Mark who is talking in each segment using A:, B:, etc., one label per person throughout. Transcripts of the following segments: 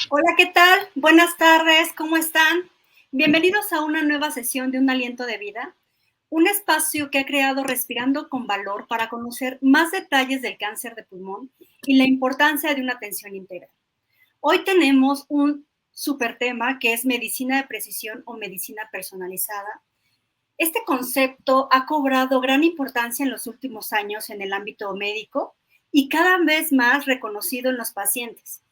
A: Hola, ¿qué tal? Buenas tardes, ¿cómo están? Bienvenidos a una nueva sesión de Un Aliento de Vida, un espacio que ha creado Respirando con Valor para conocer más detalles del cáncer de pulmón y la importancia de una atención integral. Hoy tenemos un súper tema que es medicina de precisión o medicina personalizada. Este concepto ha cobrado gran importancia en los últimos años en el ámbito médico y cada vez más reconocido en los pacientes,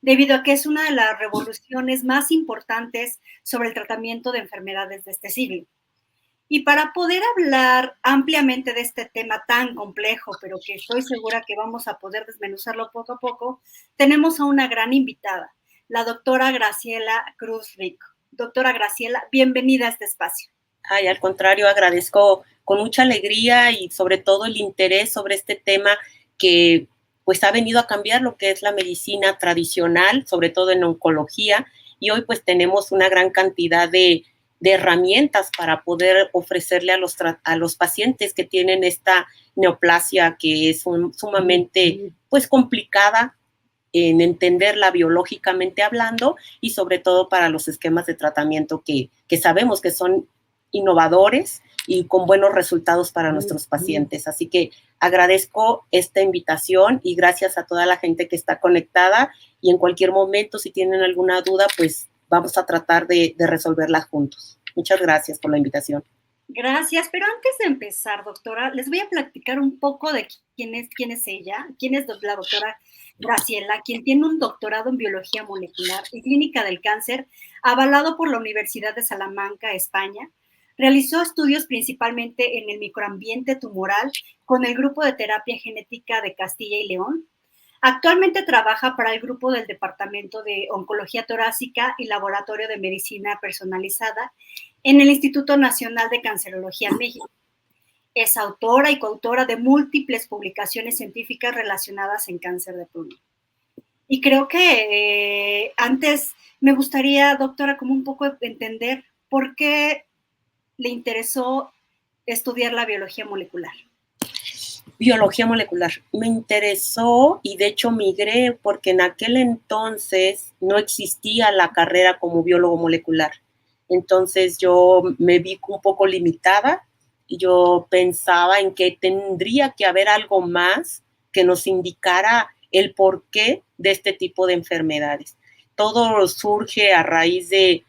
A: debido a que es una de las revoluciones más importantes sobre el tratamiento de enfermedades de este siglo. Y para poder hablar ampliamente de este tema tan complejo, pero que estoy segura que vamos a poder desmenuzarlo poco a poco, tenemos a una gran invitada, la doctora Graciela Cruz Rico. Doctora Graciela, bienvenida a este espacio.
B: Ay, al contrario, agradezco con mucha alegría y sobre todo el interés sobre este tema que pues ha venido a cambiar lo que es la medicina tradicional, sobre todo en oncología, y hoy pues tenemos una gran cantidad de herramientas para poder ofrecerle a los pacientes que tienen esta neoplasia que es sumamente pues complicada en entenderla biológicamente hablando y sobre todo para los esquemas de tratamiento que sabemos que son innovadores y con buenos resultados para nuestros pacientes. Así que agradezco esta invitación y gracias a toda la gente que está conectada y en cualquier momento si tienen alguna duda, pues vamos a tratar de resolverla juntos. Muchas gracias por la invitación.
A: Gracias, pero antes de empezar, doctora, les voy a platicar un poco de quién es ella, quién es la doctora Graciela, quien tiene un doctorado en biología molecular y clínica del cáncer, avalado por la Universidad de Salamanca, España. Realizó estudios principalmente en el microambiente tumoral con el grupo de terapia genética de Castilla y León. Actualmente trabaja para el grupo del Departamento de Oncología Torácica y Laboratorio de Medicina Personalizada en el Instituto Nacional de Cancerología en México. Es autora y coautora de múltiples publicaciones científicas relacionadas en cáncer de pulmón. Y creo que antes me gustaría, doctora, como un poco entender por qué le interesó estudiar la biología molecular.
B: Biología molecular. Me interesó y de hecho migré porque en aquel entonces no existía la carrera como biólogo molecular. Entonces yo me vi un poco limitada y yo pensaba en que tendría que haber algo más que nos indicara el porqué de este tipo de enfermedades. Todo surge a raíz de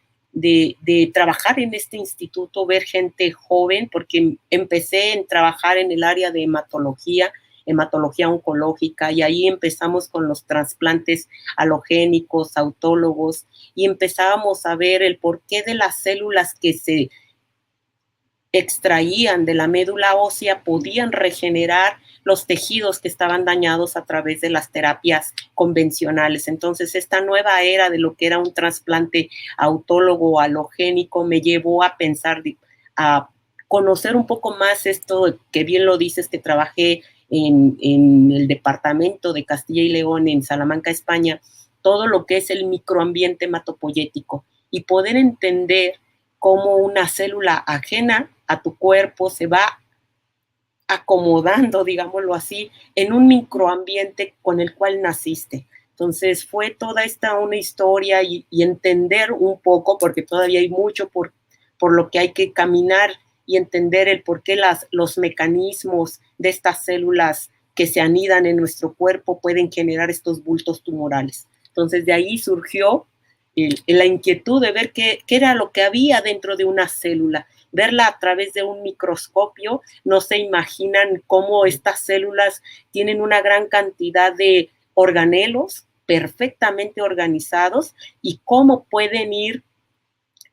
B: trabajar en este instituto, ver gente joven, porque empecé en trabajar en el área de hematología oncológica, y ahí empezamos con los trasplantes halogénicos, autólogos, y empezábamos a ver el porqué de las células que se extraían de la médula ósea podían regenerar los tejidos que estaban dañados a través de las terapias convencionales. Entonces, esta nueva era de lo que era un trasplante autólogo o halogénico me llevó a pensar, a conocer un poco más esto, que bien lo dices, que trabajé en el departamento de Castilla y León, en Salamanca, España, todo lo que es el microambiente hematopoyético y poder entender cómo una célula ajena a tu cuerpo se va acomodando, digámoslo así, en un microambiente con el cual naciste. Entonces fue toda esta una historia y entender un poco, porque todavía hay mucho por lo que hay que caminar y entender el por qué los mecanismos de estas células que se anidan en nuestro cuerpo pueden generar estos bultos tumorales. Entonces de ahí surgió la inquietud de ver qué era lo que había dentro de una célula, verla a través de un microscopio. No se imaginan cómo estas células tienen una gran cantidad de organelos perfectamente organizados y cómo pueden ir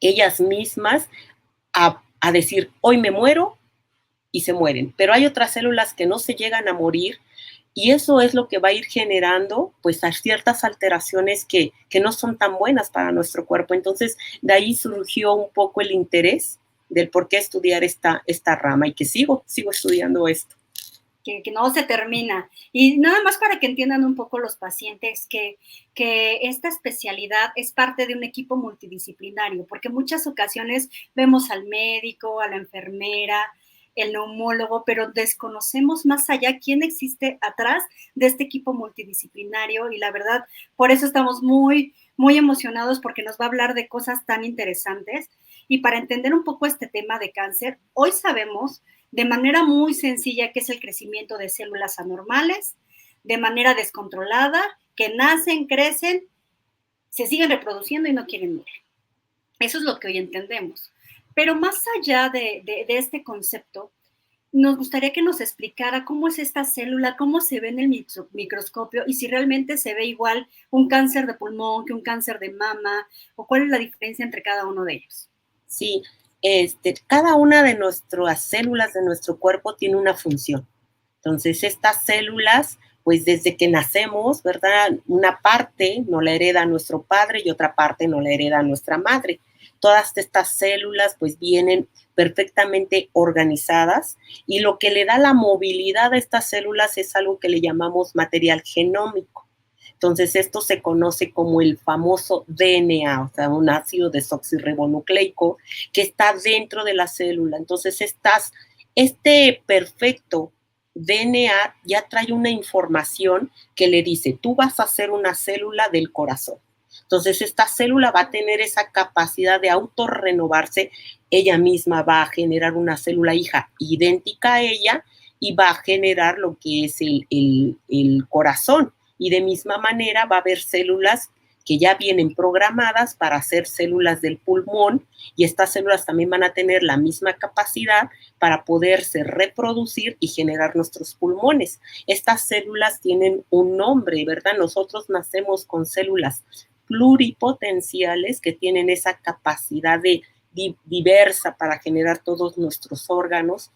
B: ellas mismas a decir, hoy me muero, y se mueren. Pero hay otras células que no se llegan a morir, y eso es lo que va a ir generando pues a ciertas alteraciones que no son tan buenas para nuestro cuerpo. Entonces de ahí surgió un poco el interés del por qué estudiar esta rama, y que sigo estudiando esto.
A: Que no se termina. Y nada más para que entiendan un poco los pacientes que esta especialidad es parte de un equipo multidisciplinario, porque en muchas ocasiones vemos al médico, a la enfermera, el neumólogo, pero desconocemos más allá quién existe atrás de este equipo multidisciplinario, y la verdad, por eso estamos muy, muy emocionados porque nos va a hablar de cosas tan interesantes. Y para entender un poco este tema de cáncer, hoy sabemos de manera muy sencilla qué es el crecimiento de células anormales, de manera descontrolada, que nacen, crecen, se siguen reproduciendo y no quieren morir. Eso es lo que hoy entendemos. Pero más allá de este concepto, nos gustaría que nos explicara cómo es esta célula, cómo se ve en el microscopio y si realmente se ve igual un cáncer de pulmón que un cáncer de mama, o cuál es la diferencia entre cada uno de ellos.
B: Sí, cada una de nuestras células de nuestro cuerpo tiene una función. Entonces, estas células, pues desde que nacemos, ¿verdad? Una parte no la hereda nuestro padre y otra parte no la hereda nuestra madre. Todas estas células, pues vienen perfectamente organizadas y lo que le da la movilidad a estas células es algo que le llamamos material genómico. Entonces, esto se conoce como el famoso DNA, o sea, un ácido desoxirribonucleico que está dentro de la célula. Entonces, este perfecto DNA ya trae una información que le dice, tú vas a ser una célula del corazón. Entonces, esta célula va a tener esa capacidad de autorrenovarse, ella misma va a generar una célula hija idéntica a ella y va a generar lo que es el corazón. Y de misma manera va a haber células que ya vienen programadas para ser células del pulmón y estas células también van a tener la misma capacidad para poderse reproducir y generar nuestros pulmones. Estas células tienen un nombre, ¿verdad? Nosotros nacemos con células pluripotenciales que tienen esa capacidad diversa para generar todos nuestros órganos.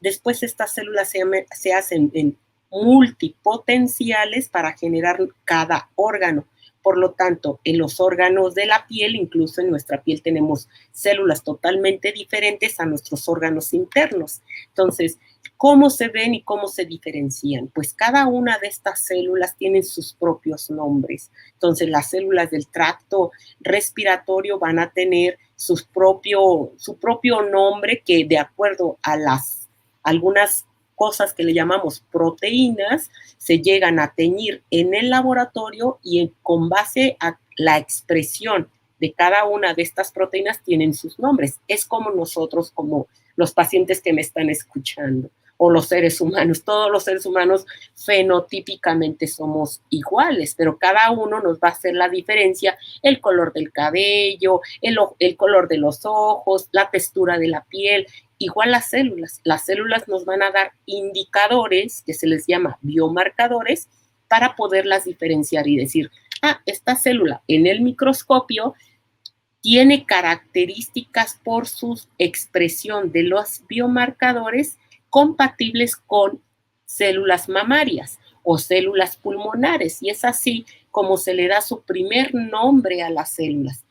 B: Después estas células se hacen en multipotenciales para generar cada órgano. Por lo tanto, en los órganos de la piel, incluso en nuestra piel tenemos células totalmente diferentes a nuestros órganos internos. Entonces, ¿cómo se ven y cómo se diferencian? Pues cada una de estas células tienen sus propios nombres. Entonces, las células del tracto respiratorio van a tener su propio nombre que de acuerdo a algunas cosas que le llamamos proteínas, se llegan a teñir en el laboratorio y con base a la expresión de cada una de estas proteínas tienen sus nombres. Es como nosotros, como los pacientes que me están escuchando, o los seres humanos. Todos los seres humanos fenotípicamente somos iguales, pero cada uno nos va a hacer la diferencia, el color del cabello, el color de los ojos, la textura de la piel. Igual las células nos van a dar indicadores que se les llama biomarcadores para poderlas diferenciar y decir, esta célula en el microscopio tiene características por su expresión de los biomarcadores compatibles con células mamarias o células pulmonares, y es así como se le da su primer nombre a las células.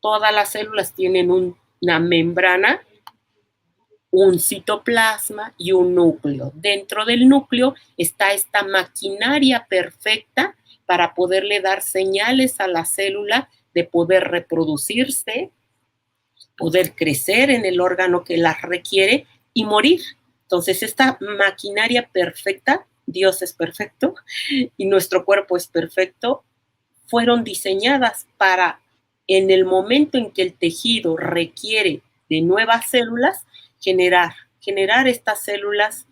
B: Todas las células tienen una membrana, un citoplasma y un núcleo. Dentro del núcleo está esta maquinaria perfecta para poderle dar señales a la célula de poder reproducirse, poder crecer en el órgano que las requiere y morir. Entonces, esta maquinaria perfecta, Dios es perfecto y nuestro cuerpo es perfecto, fueron diseñadas para, en el momento en que el tejido requiere de nuevas células, generar estas células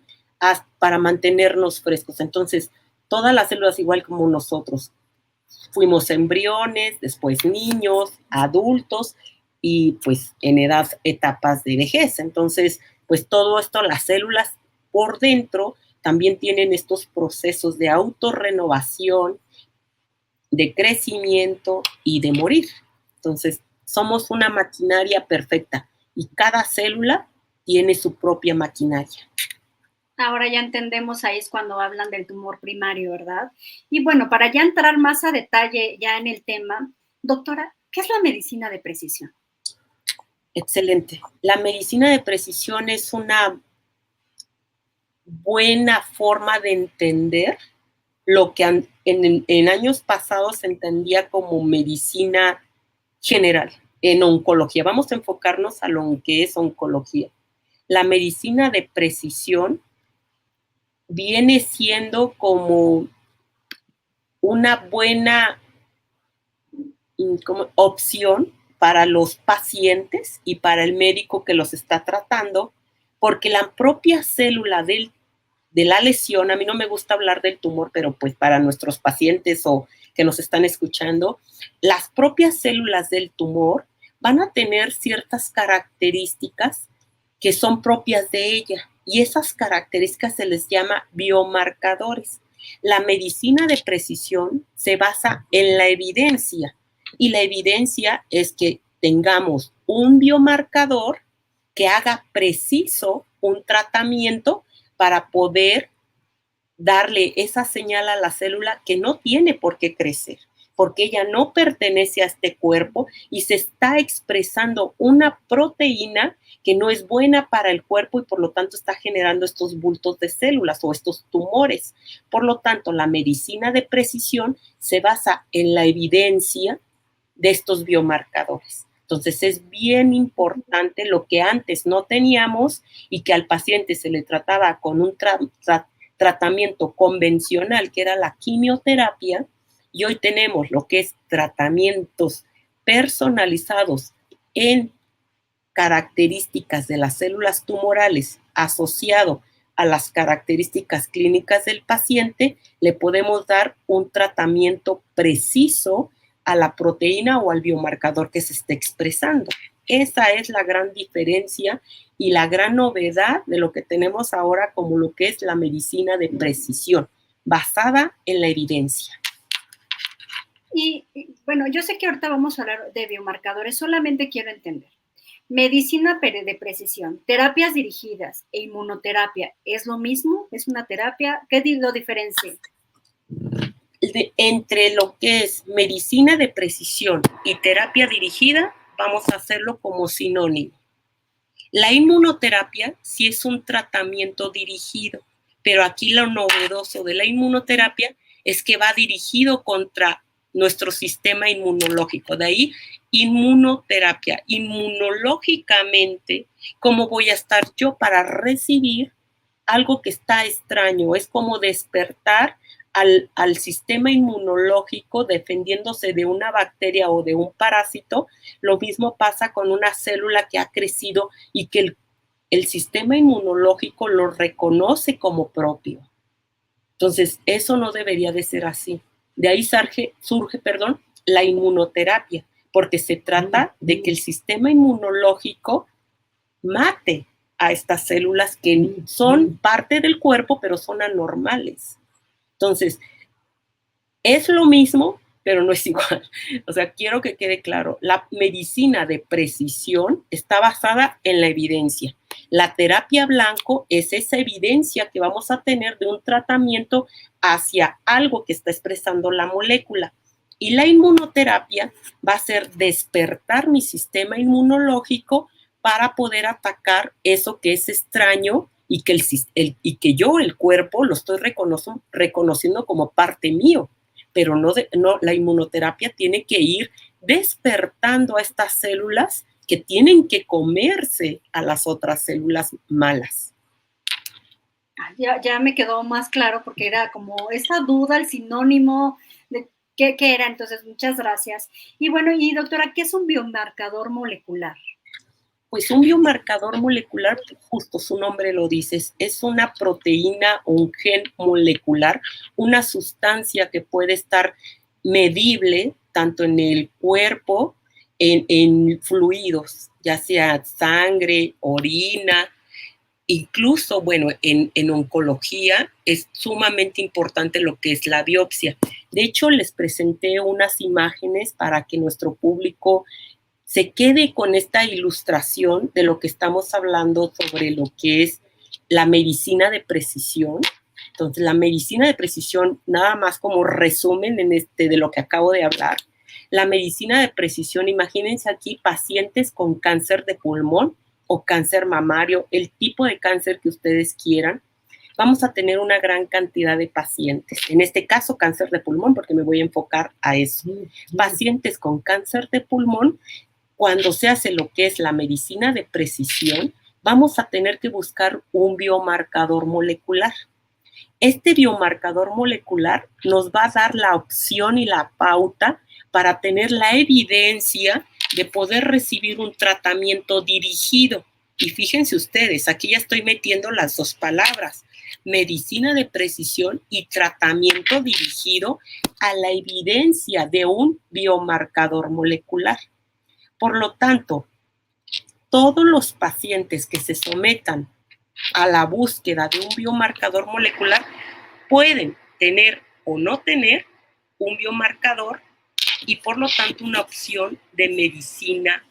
B: para mantenernos frescos. Entonces, todas las células, igual como nosotros, fuimos embriones, después niños, adultos y pues en etapas de vejez. Entonces, pues todo esto, las células por dentro también tienen estos procesos de autorrenovación, de crecimiento y de morir. Entonces, somos una maquinaria perfecta y cada célula tiene su propia maquinaria.
A: Ahora ya entendemos, ahí es cuando hablan del tumor primario, ¿verdad? Y bueno, para ya entrar más a detalle ya en el tema, doctora, ¿qué es la medicina de precisión?
B: Excelente. La medicina de precisión es una buena forma de entender lo que en años pasados se entendía como medicina general, en oncología. Vamos a enfocarnos a lo que es oncología. La medicina de precisión viene siendo como una buena como opción para los pacientes y para el médico que los está tratando, porque la propia célula de la lesión, a mí no me gusta hablar del tumor, pero pues para nuestros pacientes o que nos están escuchando, las propias células del tumor van a tener ciertas características que son propias de ella y esas características se les llama biomarcadores. La medicina de precisión se basa en la evidencia y la evidencia es que tengamos un biomarcador que haga preciso un tratamiento para poder darle esa señal a la célula que no tiene por qué crecer, porque ella no pertenece a este cuerpo y se está expresando una proteína que no es buena para el cuerpo y por lo tanto está generando estos bultos de células o estos tumores. Por lo tanto, la medicina de precisión se basa en la evidencia de estos biomarcadores. Entonces es bien importante lo que antes no teníamos y que al paciente se le trataba con un tratamiento convencional, que era la quimioterapia, y hoy tenemos lo que es tratamientos personalizados en características de las células tumorales asociado a las características clínicas del paciente, le podemos dar un tratamiento preciso a la proteína o al biomarcador que se esté expresando. Esa es la gran diferencia y la gran novedad de lo que tenemos ahora como lo que es la medicina de precisión, basada en la evidencia.
A: Y bueno, yo sé que ahorita vamos a hablar de biomarcadores, solamente quiero entender. Medicina de precisión, terapias dirigidas e inmunoterapia, ¿es lo mismo? ¿Es una terapia? ¿Qué lo diferencia?
B: Entre lo que es medicina de precisión y terapia dirigida, vamos a hacerlo como sinónimo. La inmunoterapia sí es un tratamiento dirigido, pero aquí lo novedoso de la inmunoterapia es que va dirigido contra nuestro sistema inmunológico. De ahí, inmunoterapia. Inmunológicamente, ¿cómo voy a estar yo para recibir algo que está extraño? Es como despertar al sistema inmunológico defendiéndose de una bacteria o de un parásito. Lo mismo pasa con una célula que ha crecido y que el sistema inmunológico lo reconoce como propio. Entonces, eso no debería de ser así. De ahí surge la inmunoterapia, porque se trata de que el sistema inmunológico mate a estas células que son parte del cuerpo, pero son anormales. Entonces, es lo mismo, pero no es igual. O sea, quiero que quede claro, la medicina de precisión está basada en la evidencia. La terapia blanco es esa evidencia que vamos a tener de un tratamiento hacia algo que está expresando la molécula. Y la inmunoterapia va a ser despertar mi sistema inmunológico para poder atacar eso que es extraño y que, el cuerpo, lo estoy reconociendo como parte mío. Pero no, la inmunoterapia tiene que ir despertando a estas células que tienen que comerse a las otras células malas.
A: Ya me quedó más claro porque era como esa duda, el sinónimo de qué era. Entonces, muchas gracias. Y bueno, y doctora, ¿qué es un biomarcador molecular?
B: Pues un biomarcador molecular, justo su nombre lo dice, es una proteína o un gen molecular, una sustancia que puede estar medible tanto en el cuerpo, en fluidos, ya sea sangre, orina, incluso, bueno, en oncología es sumamente importante lo que es la biopsia. De hecho, les presenté unas imágenes para que nuestro público se quede con esta ilustración de lo que estamos hablando sobre lo que es la medicina de precisión. Entonces, la medicina de precisión, nada más como resumen de lo que acabo de hablar. La medicina de precisión, imagínense aquí pacientes con cáncer de pulmón o cáncer mamario, el tipo de cáncer que ustedes quieran. Vamos a tener una gran cantidad de pacientes. En este caso, cáncer de pulmón, porque me voy a enfocar a eso. Pacientes con cáncer de pulmón, cuando se hace lo que es la medicina de precisión, vamos a tener que buscar un biomarcador molecular. Este biomarcador molecular nos va a dar la opción y la pauta para tener la evidencia de poder recibir un tratamiento dirigido. Y fíjense ustedes, aquí ya estoy metiendo las dos palabras, medicina de precisión y tratamiento dirigido a la evidencia de un biomarcador molecular. Por lo tanto, todos los pacientes que se sometan a la búsqueda de un biomarcador molecular pueden tener o no tener un biomarcador y por lo tanto una opción de medicina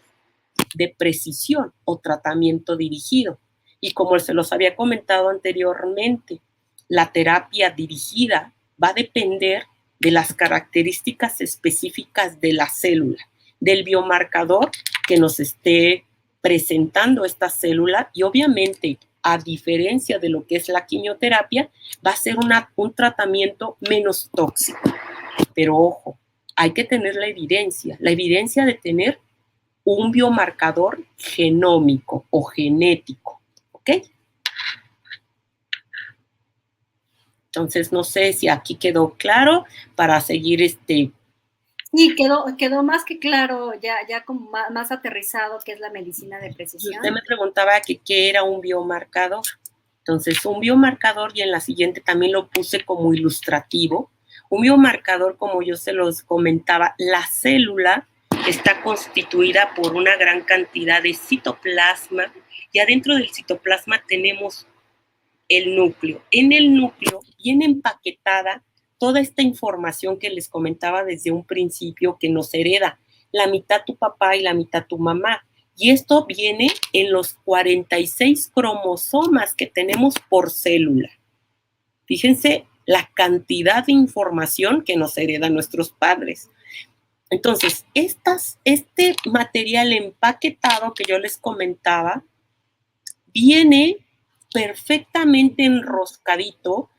B: de precisión o tratamiento dirigido. Y como se los había comentado anteriormente, la terapia dirigida va a depender de las características específicas de la célula, del biomarcador que nos esté presentando esta célula y obviamente, a diferencia de lo que es la quimioterapia, va a ser un tratamiento menos tóxico. Pero ojo, hay que tener la evidencia de tener un biomarcador genómico o genético, ¿ok? Entonces, no sé si aquí quedó claro para seguir
A: Sí, quedó más que claro, ya como más aterrizado, que es la medicina de precisión.
B: Usted me preguntaba que qué era un biomarcador. Entonces, un biomarcador, y en la siguiente también lo puse como ilustrativo. Un biomarcador, como yo se los comentaba, la célula está constituida por una gran cantidad de citoplasma y adentro del citoplasma tenemos el núcleo. En el núcleo viene empaquetada toda esta información que les comentaba desde un principio que nos hereda la mitad tu papá y la mitad tu mamá. Y esto viene en los 46 cromosomas que tenemos por célula. Fíjense la cantidad de información que nos heredan nuestros padres. Entonces, este material empaquetado que yo les comentaba viene perfectamente enroscadito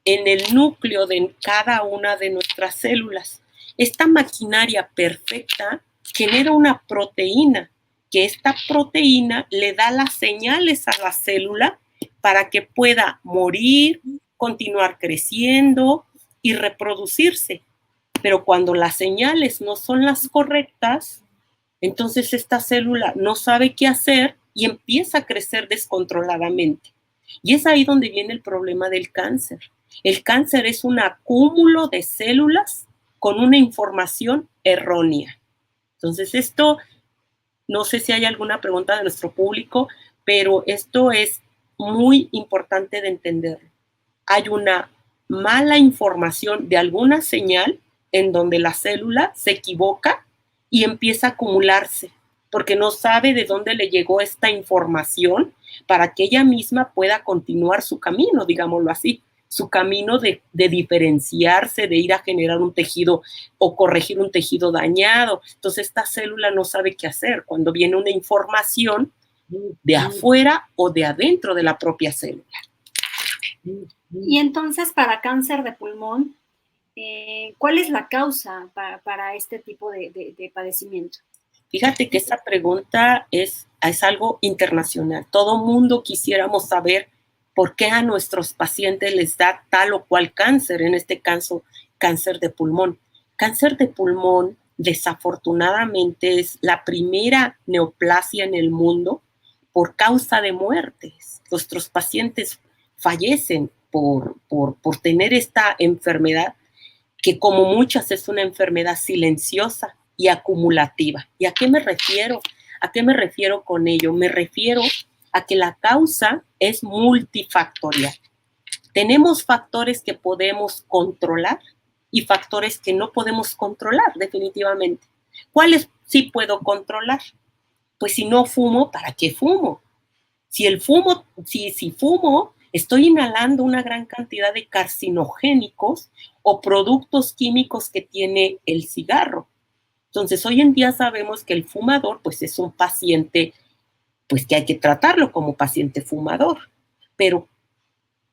B: en el núcleo de cada una de nuestras células. Esta maquinaria perfecta genera una proteína, que esta proteína le da las señales a la célula para que pueda morir, continuar creciendo y reproducirse. Pero cuando las señales no son las correctas, entonces esta célula no sabe qué hacer y empieza a crecer descontroladamente. Y es ahí donde viene el problema del cáncer. El cáncer es un acúmulo de células con una información errónea. Entonces esto, no sé si hay alguna pregunta de nuestro público, pero esto es muy importante de entender. Hay una mala información de alguna señal en donde la célula se equivoca y empieza a acumularse, porque no sabe de dónde le llegó esta información para que ella misma pueda continuar su camino, digámoslo así, su camino de diferenciarse, de ir a generar un tejido o corregir un tejido dañado. Entonces esta célula no sabe qué hacer cuando viene una información de afuera o de adentro de la propia célula.
A: Y entonces, para cáncer de pulmón, ¿cuál es la causa para este tipo de padecimiento?
B: Fíjate que esta pregunta es algo internacional. Todo mundo quisiéramos saber por qué a nuestros pacientes les da tal o cual cáncer, en este caso, cáncer de pulmón. Cáncer de pulmón, desafortunadamente, es la primera neoplasia en el mundo por causa de muertes. Nuestros pacientes fallecen por tener esta enfermedad, que como muchas es una enfermedad silenciosa y acumulativa. ¿Y a qué me refiero? ¿A qué me refiero con ello? Me refiero a que la causa es multifactorial. Tenemos factores que podemos controlar y factores que no podemos controlar, definitivamente. ¿Cuáles sí puedo controlar? Pues si no fumo, ¿para qué fumo? Si fumo, estoy inhalando una gran cantidad de carcinogénicos o productos químicos que tiene el cigarro. Entonces, hoy en día sabemos que el fumador, pues, es un paciente, pues, que hay que tratarlo como paciente fumador. Pero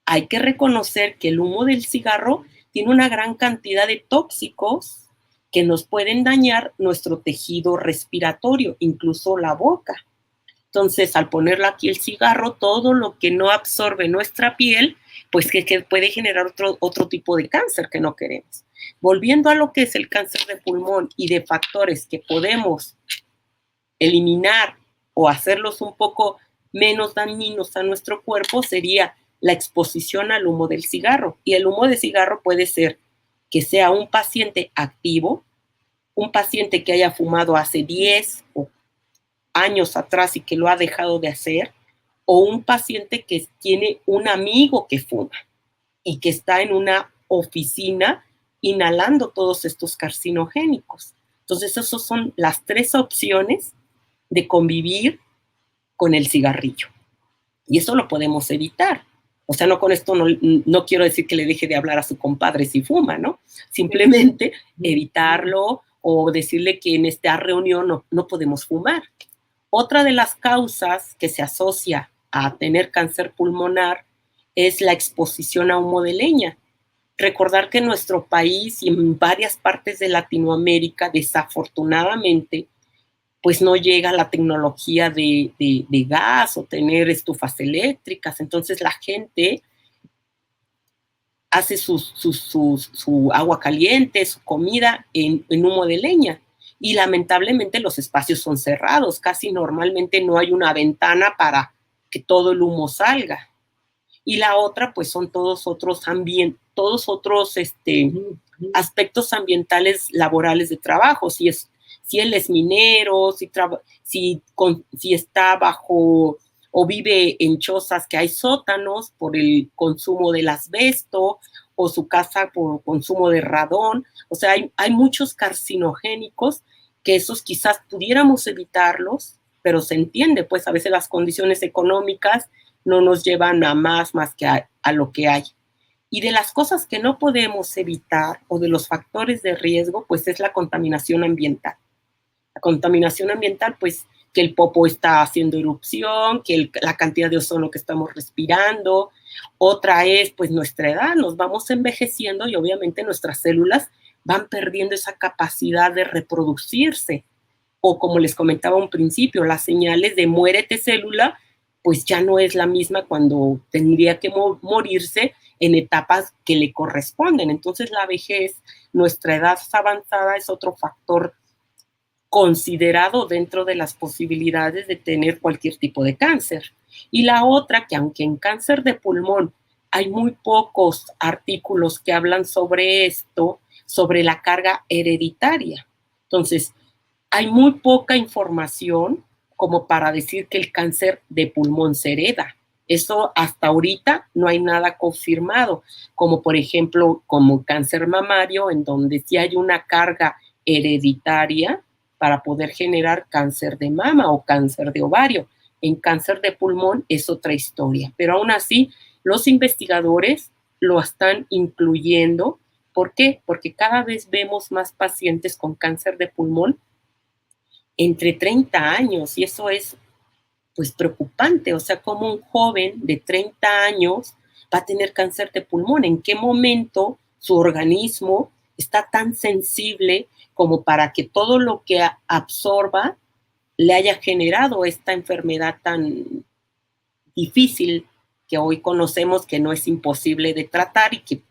B: hay que reconocer que el humo del cigarro tiene una gran cantidad de tóxicos que nos pueden dañar nuestro tejido respiratorio, incluso la boca. Entonces, al ponerle aquí el cigarro, todo lo que no absorbe nuestra piel, pues que puede generar otro tipo de cáncer que no queremos. Volviendo a lo que es el cáncer de pulmón y de factores que podemos eliminar o hacerlos un poco menos dañinos a nuestro cuerpo, sería la exposición al humo del cigarro. Y el humo de cigarro puede ser que sea un paciente activo, un paciente que haya fumado hace 10 años atrás y que lo ha dejado de hacer, o un paciente que tiene un amigo que fuma y que está en una oficina inhalando todos estos carcinogénicos. Entonces, esas son las 3 opciones de convivir con el cigarrillo. Y eso lo podemos evitar. O sea, no con esto no quiero decir que le deje de hablar a su compadre si fuma, ¿no? Simplemente evitarlo o decirle que en esta reunión no podemos fumar. Otra de las causas que se asocia a tener cáncer pulmonar es la exposición a humo de leña. Recordar que en nuestro país y en varias partes de Latinoamérica, desafortunadamente, pues no llega la tecnología de gas o tener estufas eléctricas. Entonces la gente hace su agua caliente, su comida en humo de leña. Y lamentablemente los espacios son cerrados. Casi normalmente no hay una ventana para que todo el humo salga. Y la otra, pues son todos otros aspectos ambientales laborales de trabajo. Si él es minero, si está bajo o vive en chozas que hay sótanos por el consumo del asbesto, o su casa por consumo de radón. O sea, hay muchos carcinogénicos que esos quizás pudiéramos evitarlos, pero se entiende, pues a veces las condiciones económicas no nos llevan a más que a lo que hay. Y de las cosas que no podemos evitar o de los factores de riesgo, pues es la contaminación ambiental. La contaminación ambiental, pues que el popo está haciendo erupción, que la cantidad de ozono que estamos respirando. Otra es, pues, nuestra edad, nos vamos envejeciendo y obviamente nuestras células van perdiendo esa capacidad de reproducirse. O como les comentaba un principio, las señales de muérete célula, pues ya no es la misma cuando tendría que morirse en etapas que le corresponden. Entonces la vejez, nuestra edad avanzada es otro factor considerado dentro de las posibilidades de tener cualquier tipo de cáncer. Y la otra, que aunque en cáncer de pulmón hay muy pocos artículos que hablan sobre esto, sobre la carga hereditaria. Entonces, hay muy poca información como para decir que el cáncer de pulmón se hereda. Eso hasta ahorita no hay nada confirmado, como por ejemplo, como cáncer mamario, en donde sí hay una carga hereditaria para poder generar cáncer de mama o cáncer de ovario. En cáncer de pulmón es otra historia, pero aún así los investigadores lo están incluyendo. ¿Por qué? Porque cada vez vemos más pacientes con cáncer de pulmón entre 30 años y eso es pues preocupante. O sea, como un joven de 30 años va a tener cáncer de pulmón. ¿En qué momento su organismo está tan sensible como para que todo lo que absorba le haya generado esta enfermedad tan difícil que hoy conocemos, que no es imposible de tratar y que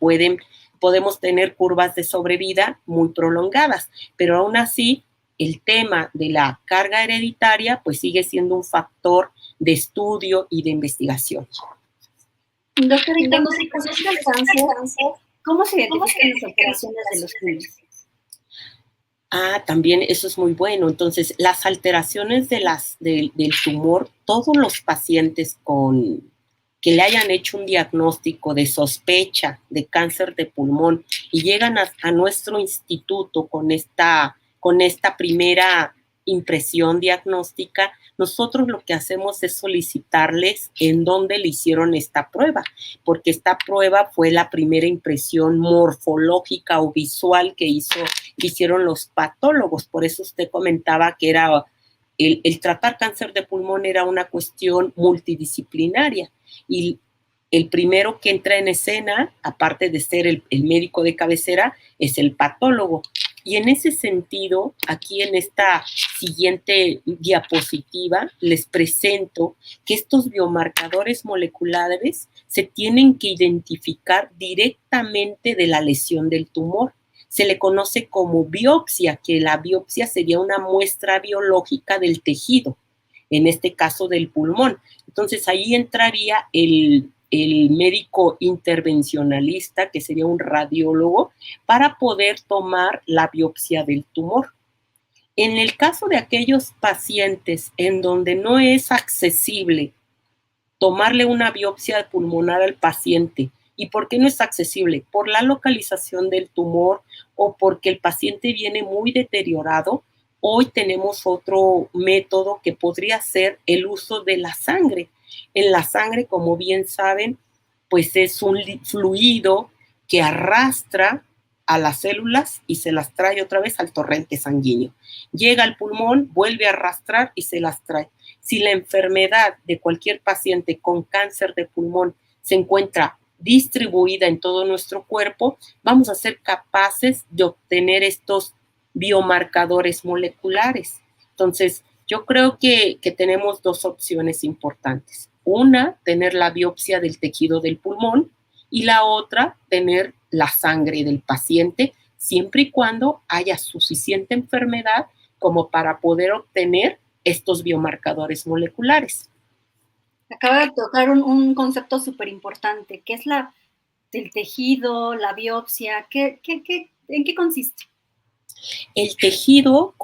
B: podemos tener curvas de sobrevida muy prolongadas? Pero aún así, el tema de la carga hereditaria pues sigue siendo un factor de estudio y de investigación.
A: Doctora, y cuando se conoce el cáncer, ¿cómo se identifican las alteraciones de los genes?
B: También eso es muy bueno. Entonces, las alteraciones del tumor, todos los pacientes que le hayan hecho un diagnóstico de sospecha de cáncer de pulmón y llegan a nuestro instituto con esta primera impresión diagnóstica, nosotros lo que hacemos es solicitarles en dónde le hicieron esta prueba, porque esta prueba fue la primera impresión morfológica o visual que hicieron los patólogos. Por eso usted comentaba que era el tratar cáncer de pulmón era una cuestión multidisciplinaria, y el primero que entra en escena, aparte de ser el médico de cabecera, es el patólogo. Y en ese sentido, aquí en esta siguiente diapositiva, les presento que estos biomarcadores moleculares se tienen que identificar directamente de la lesión del tumor. Se le conoce como biopsia, que la biopsia sería una muestra biológica del tejido, en este caso del pulmón. Entonces ahí entraría el médico intervencionalista, que sería un radiólogo, para poder tomar la biopsia del tumor. En el caso de aquellos pacientes en donde no es accesible tomarle una biopsia pulmonar al paciente, ¿y por qué no es accesible? Por la localización del tumor o porque el paciente viene muy deteriorado. Hoy tenemos otro método que podría ser el uso de la sangre. En la sangre, como bien saben, pues es un fluido que arrastra a las células y se las trae otra vez al torrente sanguíneo. Llega al pulmón, vuelve a arrastrar y se las trae. Si la enfermedad de cualquier paciente con cáncer de pulmón se encuentra distribuida en todo nuestro cuerpo, vamos a ser capaces de obtener estos biomarcadores moleculares. Entonces, yo creo que tenemos dos opciones importantes. Una, tener la biopsia del tejido del pulmón, y la otra, tener la sangre del paciente, siempre y cuando haya suficiente enfermedad como para poder obtener estos biomarcadores moleculares.
A: Acaba de tocar un concepto súper importante, que es el tejido, la biopsia. ¿En qué consiste?
B: El tejido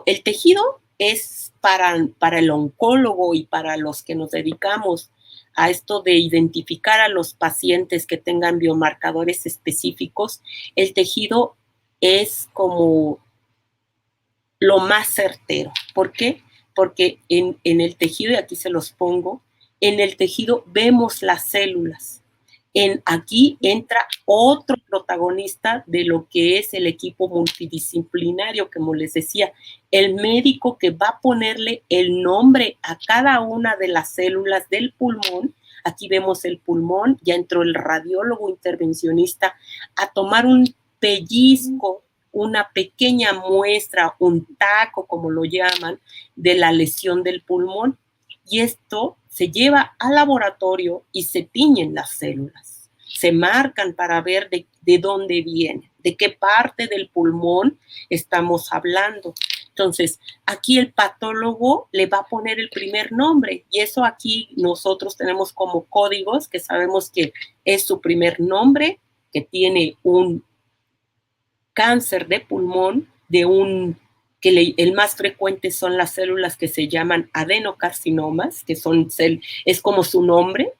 B: el tejido es para el oncólogo y para los que nos dedicamos a esto de identificar a los pacientes que tengan biomarcadores específicos. El tejido es como lo más certero. ¿Por qué? Porque en el tejido, y aquí se los pongo, en el tejido vemos las células. Aquí entra otro protagonista de lo que es el equipo multidisciplinario, como les decía, el médico que va a ponerle el nombre a cada una de las células del pulmón. Aquí vemos el pulmón, ya entró el radiólogo intervencionista a tomar un pellizco, una pequeña muestra, un taco, como lo llaman, de la lesión del pulmón. Y esto se lleva al laboratorio y se tiñen las células. Se marcan para ver de dónde viene, de qué parte del pulmón estamos hablando. Entonces, aquí el patólogo le va a poner el primer nombre, y eso aquí nosotros tenemos como códigos que sabemos que es su primer nombre, que tiene un cáncer de pulmón, el más frecuente son las células que se llaman adenocarcinomas, que es como su nombre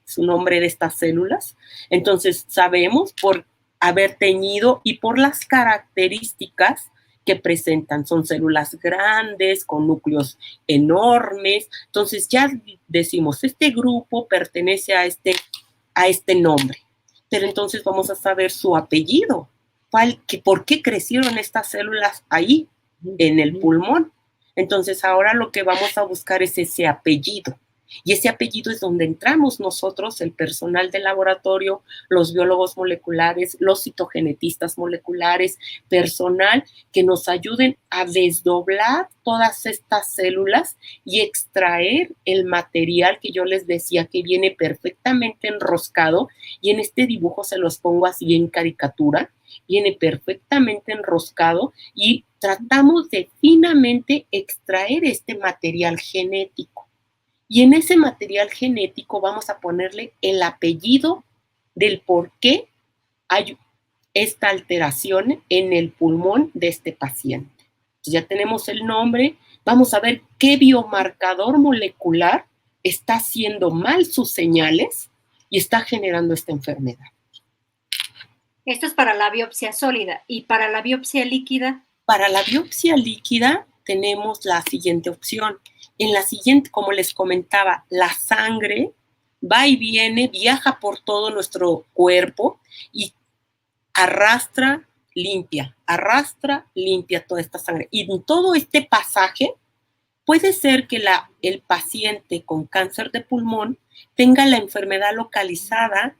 B: de estas células. Entonces sabemos por haber teñido y por las características que presentan. Son células grandes, con núcleos enormes. Entonces ya decimos, este grupo pertenece a este nombre. Pero entonces vamos a saber su apellido. ¿Por qué crecieron estas células ahí, en el pulmón? Entonces ahora lo que vamos a buscar es ese apellido. Y ese apellido es donde entramos nosotros, el personal de laboratorio, los biólogos moleculares, los citogenetistas moleculares, personal que nos ayuden a desdoblar todas estas células y extraer el material que yo les decía que viene perfectamente enroscado. Y en este dibujo se los pongo así en caricatura. Viene perfectamente enroscado y tratamos de finamente extraer este material genético. Y en ese material genético vamos a ponerle el apellido del por qué hay esta alteración en el pulmón de este paciente. Entonces ya tenemos el nombre, vamos a ver qué biomarcador molecular está haciendo mal sus señales y está generando esta enfermedad.
A: Esto es para la biopsia sólida. ¿Y para la biopsia líquida?
B: Para la biopsia líquida tenemos la siguiente opción. En la siguiente, como les comentaba, la sangre va y viene, viaja por todo nuestro cuerpo y arrastra limpia toda esta sangre. Y en todo este pasaje puede ser que el paciente con cáncer de pulmón tenga la enfermedad localizada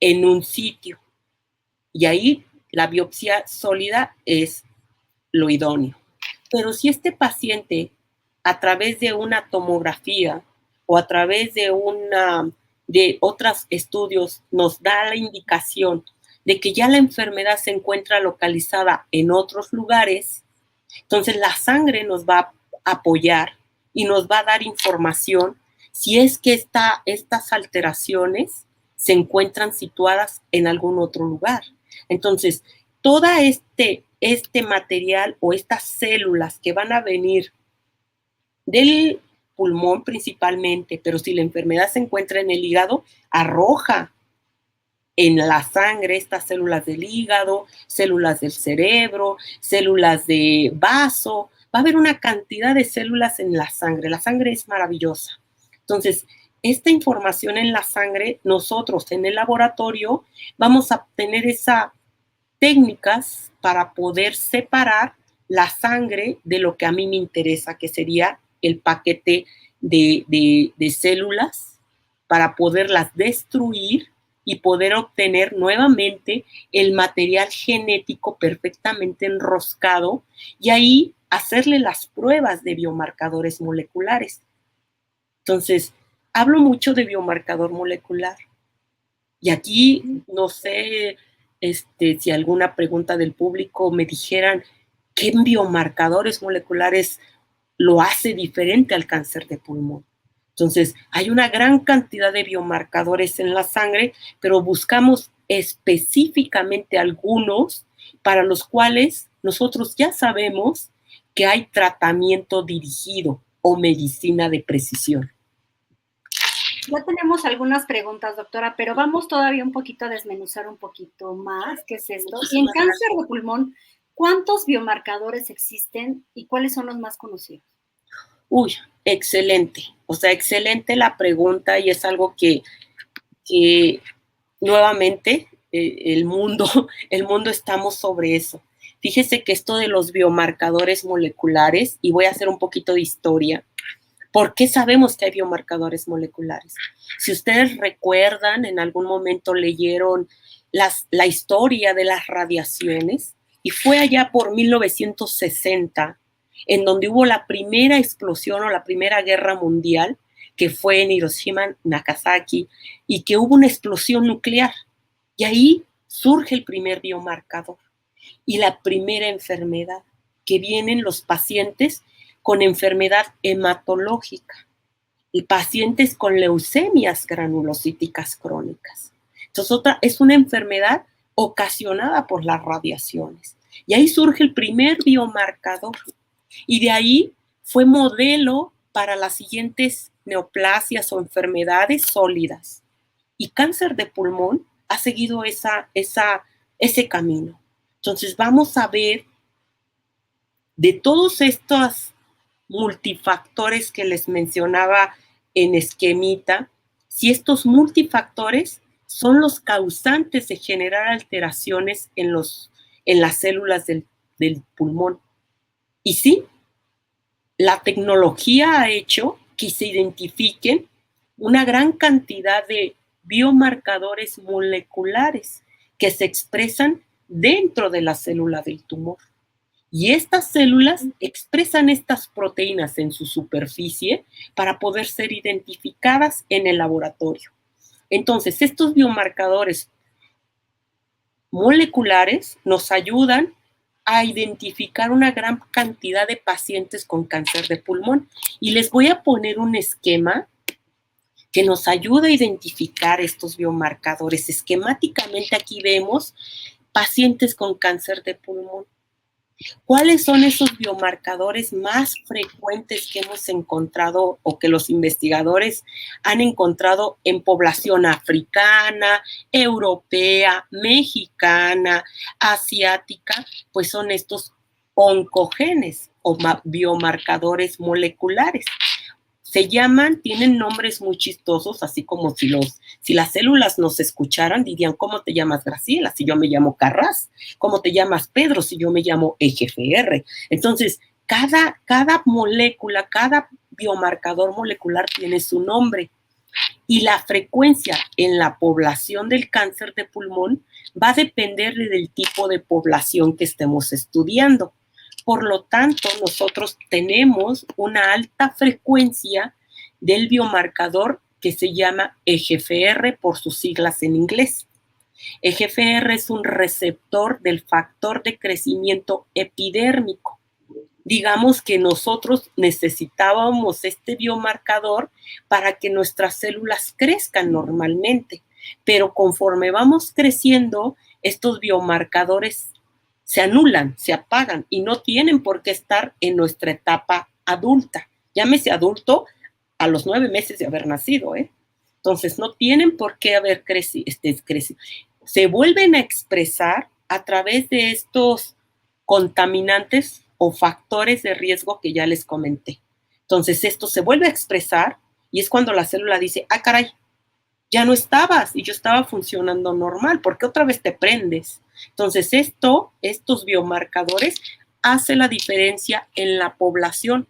B: en un sitio. Y ahí la biopsia sólida es lo idóneo. Pero si este paciente, a través de una tomografía o a través de otros estudios, nos da la indicación de que ya la enfermedad se encuentra localizada en otros lugares, entonces la sangre nos va a apoyar y nos va a dar información si es que estas alteraciones se encuentran situadas en algún otro lugar. Entonces, todo este material o estas células que van a venir del pulmón principalmente, pero si la enfermedad se encuentra en el hígado, arroja en la sangre estas células del hígado, células del cerebro, células de vaso. Va a haber una cantidad de células en la sangre. La sangre es maravillosa. Entonces, esta información en la sangre, nosotros en el laboratorio vamos a tener esas técnicas para poder separar la sangre de lo que a mí me interesa, que sería el paquete de células, para poderlas destruir y poder obtener nuevamente el material genético perfectamente enroscado y ahí hacerle las pruebas de biomarcadores moleculares. Entonces, hablo mucho de biomarcador molecular. Y aquí, no sé si alguna pregunta del público me dijeran qué biomarcadores moleculares lo hace diferente al cáncer de pulmón. Entonces, hay una gran cantidad de biomarcadores en la sangre, pero buscamos específicamente algunos para los cuales nosotros ya sabemos que hay tratamiento dirigido o medicina de precisión.
A: Ya tenemos algunas preguntas, doctora, pero vamos todavía un poquito a desmenuzar un poquito más qué es esto. Y en cáncer de pulmón, ¿cuántos biomarcadores existen y cuáles son los más conocidos?
B: Uy, excelente. O sea, excelente la pregunta y es algo que nuevamente el mundo estamos sobre eso. Fíjese que esto de los biomarcadores moleculares, y voy a hacer un poquito de historia. ¿Por qué sabemos que hay biomarcadores moleculares? Si ustedes recuerdan, en algún momento leyeron la historia de las radiaciones, y fue allá por 1960, en donde hubo la primera explosión o la primera guerra mundial, que fue en Hiroshima, Nagasaki, y que hubo una explosión nuclear. Y ahí surge el primer biomarcador y la primera enfermedad, que vienen los pacientes con enfermedad hematológica y pacientes con leucemias granulocíticas crónicas. Entonces, es una enfermedad ocasionada por las radiaciones. Y ahí surge el primer biomarcador. Y de ahí fue modelo para las siguientes neoplasias o enfermedades sólidas. Y cáncer de pulmón ha seguido ese camino. Entonces, vamos a ver de todos estos multifactores que les mencionaba en esquemita, si estos multifactores son los causantes de generar alteraciones en las células del pulmón. Y sí, la tecnología ha hecho que se identifiquen una gran cantidad de biomarcadores moleculares que se expresan dentro de la célula del tumor. Y estas células expresan estas proteínas en su superficie para poder ser identificadas en el laboratorio. Entonces, estos biomarcadores moleculares nos ayudan a identificar una gran cantidad de pacientes con cáncer de pulmón. Y les voy a poner un esquema que nos ayuda a identificar estos biomarcadores. Esquemáticamente aquí vemos pacientes con cáncer de pulmón. ¿Cuáles son esos biomarcadores más frecuentes que hemos encontrado o que los investigadores han encontrado en población africana, europea, mexicana, asiática? Pues son estos oncogenes o biomarcadores moleculares. Se llaman, tienen nombres muy chistosos, así como si las células nos escucharan, dirían, ¿cómo te llamas, Graciela? Si yo me llamo Carras. ¿Cómo te llamas, Pedro? Si yo me llamo EGFR. Entonces, cada molécula, cada biomarcador molecular tiene su nombre. Y la frecuencia en la población del cáncer de pulmón va a depender del tipo de población que estemos estudiando. Por lo tanto, nosotros tenemos una alta frecuencia del biomarcador que se llama EGFR por sus siglas en inglés. EGFR es un receptor del factor de crecimiento epidérmico. Digamos que nosotros necesitábamos este biomarcador para que nuestras células crezcan normalmente, pero conforme vamos creciendo, estos biomarcadores se anulan, se apagan y no tienen por qué estar en nuestra etapa adulta. Llámese adulto a los 9 meses de haber nacido, ¿eh? Entonces, no tienen por qué haber crecido. Se vuelven a expresar a través de estos contaminantes o factores de riesgo que ya les comenté. Entonces, esto se vuelve a expresar y es cuando la célula dice, ah, caray, ya no estabas y yo estaba funcionando normal, ¿por qué otra vez te prendes? Entonces, estos biomarcadores hacen la diferencia en la población.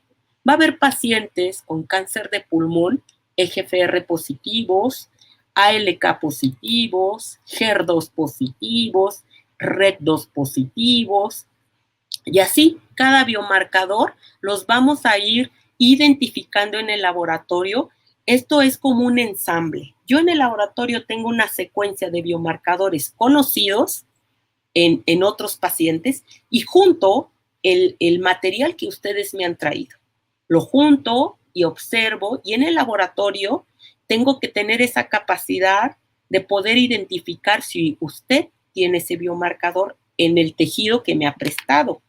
B: Va a haber pacientes con cáncer de pulmón, EGFR positivos, ALK positivos, HER2 positivos, RED2 positivos, y así cada biomarcador los vamos a ir identificando en el laboratorio. Esto es como un ensamble. Yo en el laboratorio tengo una secuencia de biomarcadores conocidos en otros pacientes y junto el material que ustedes me han traído. Lo junto y observo y en el laboratorio tengo que tener esa capacidad de poder identificar si usted tiene ese biomarcador en el tejido que me ha prestado.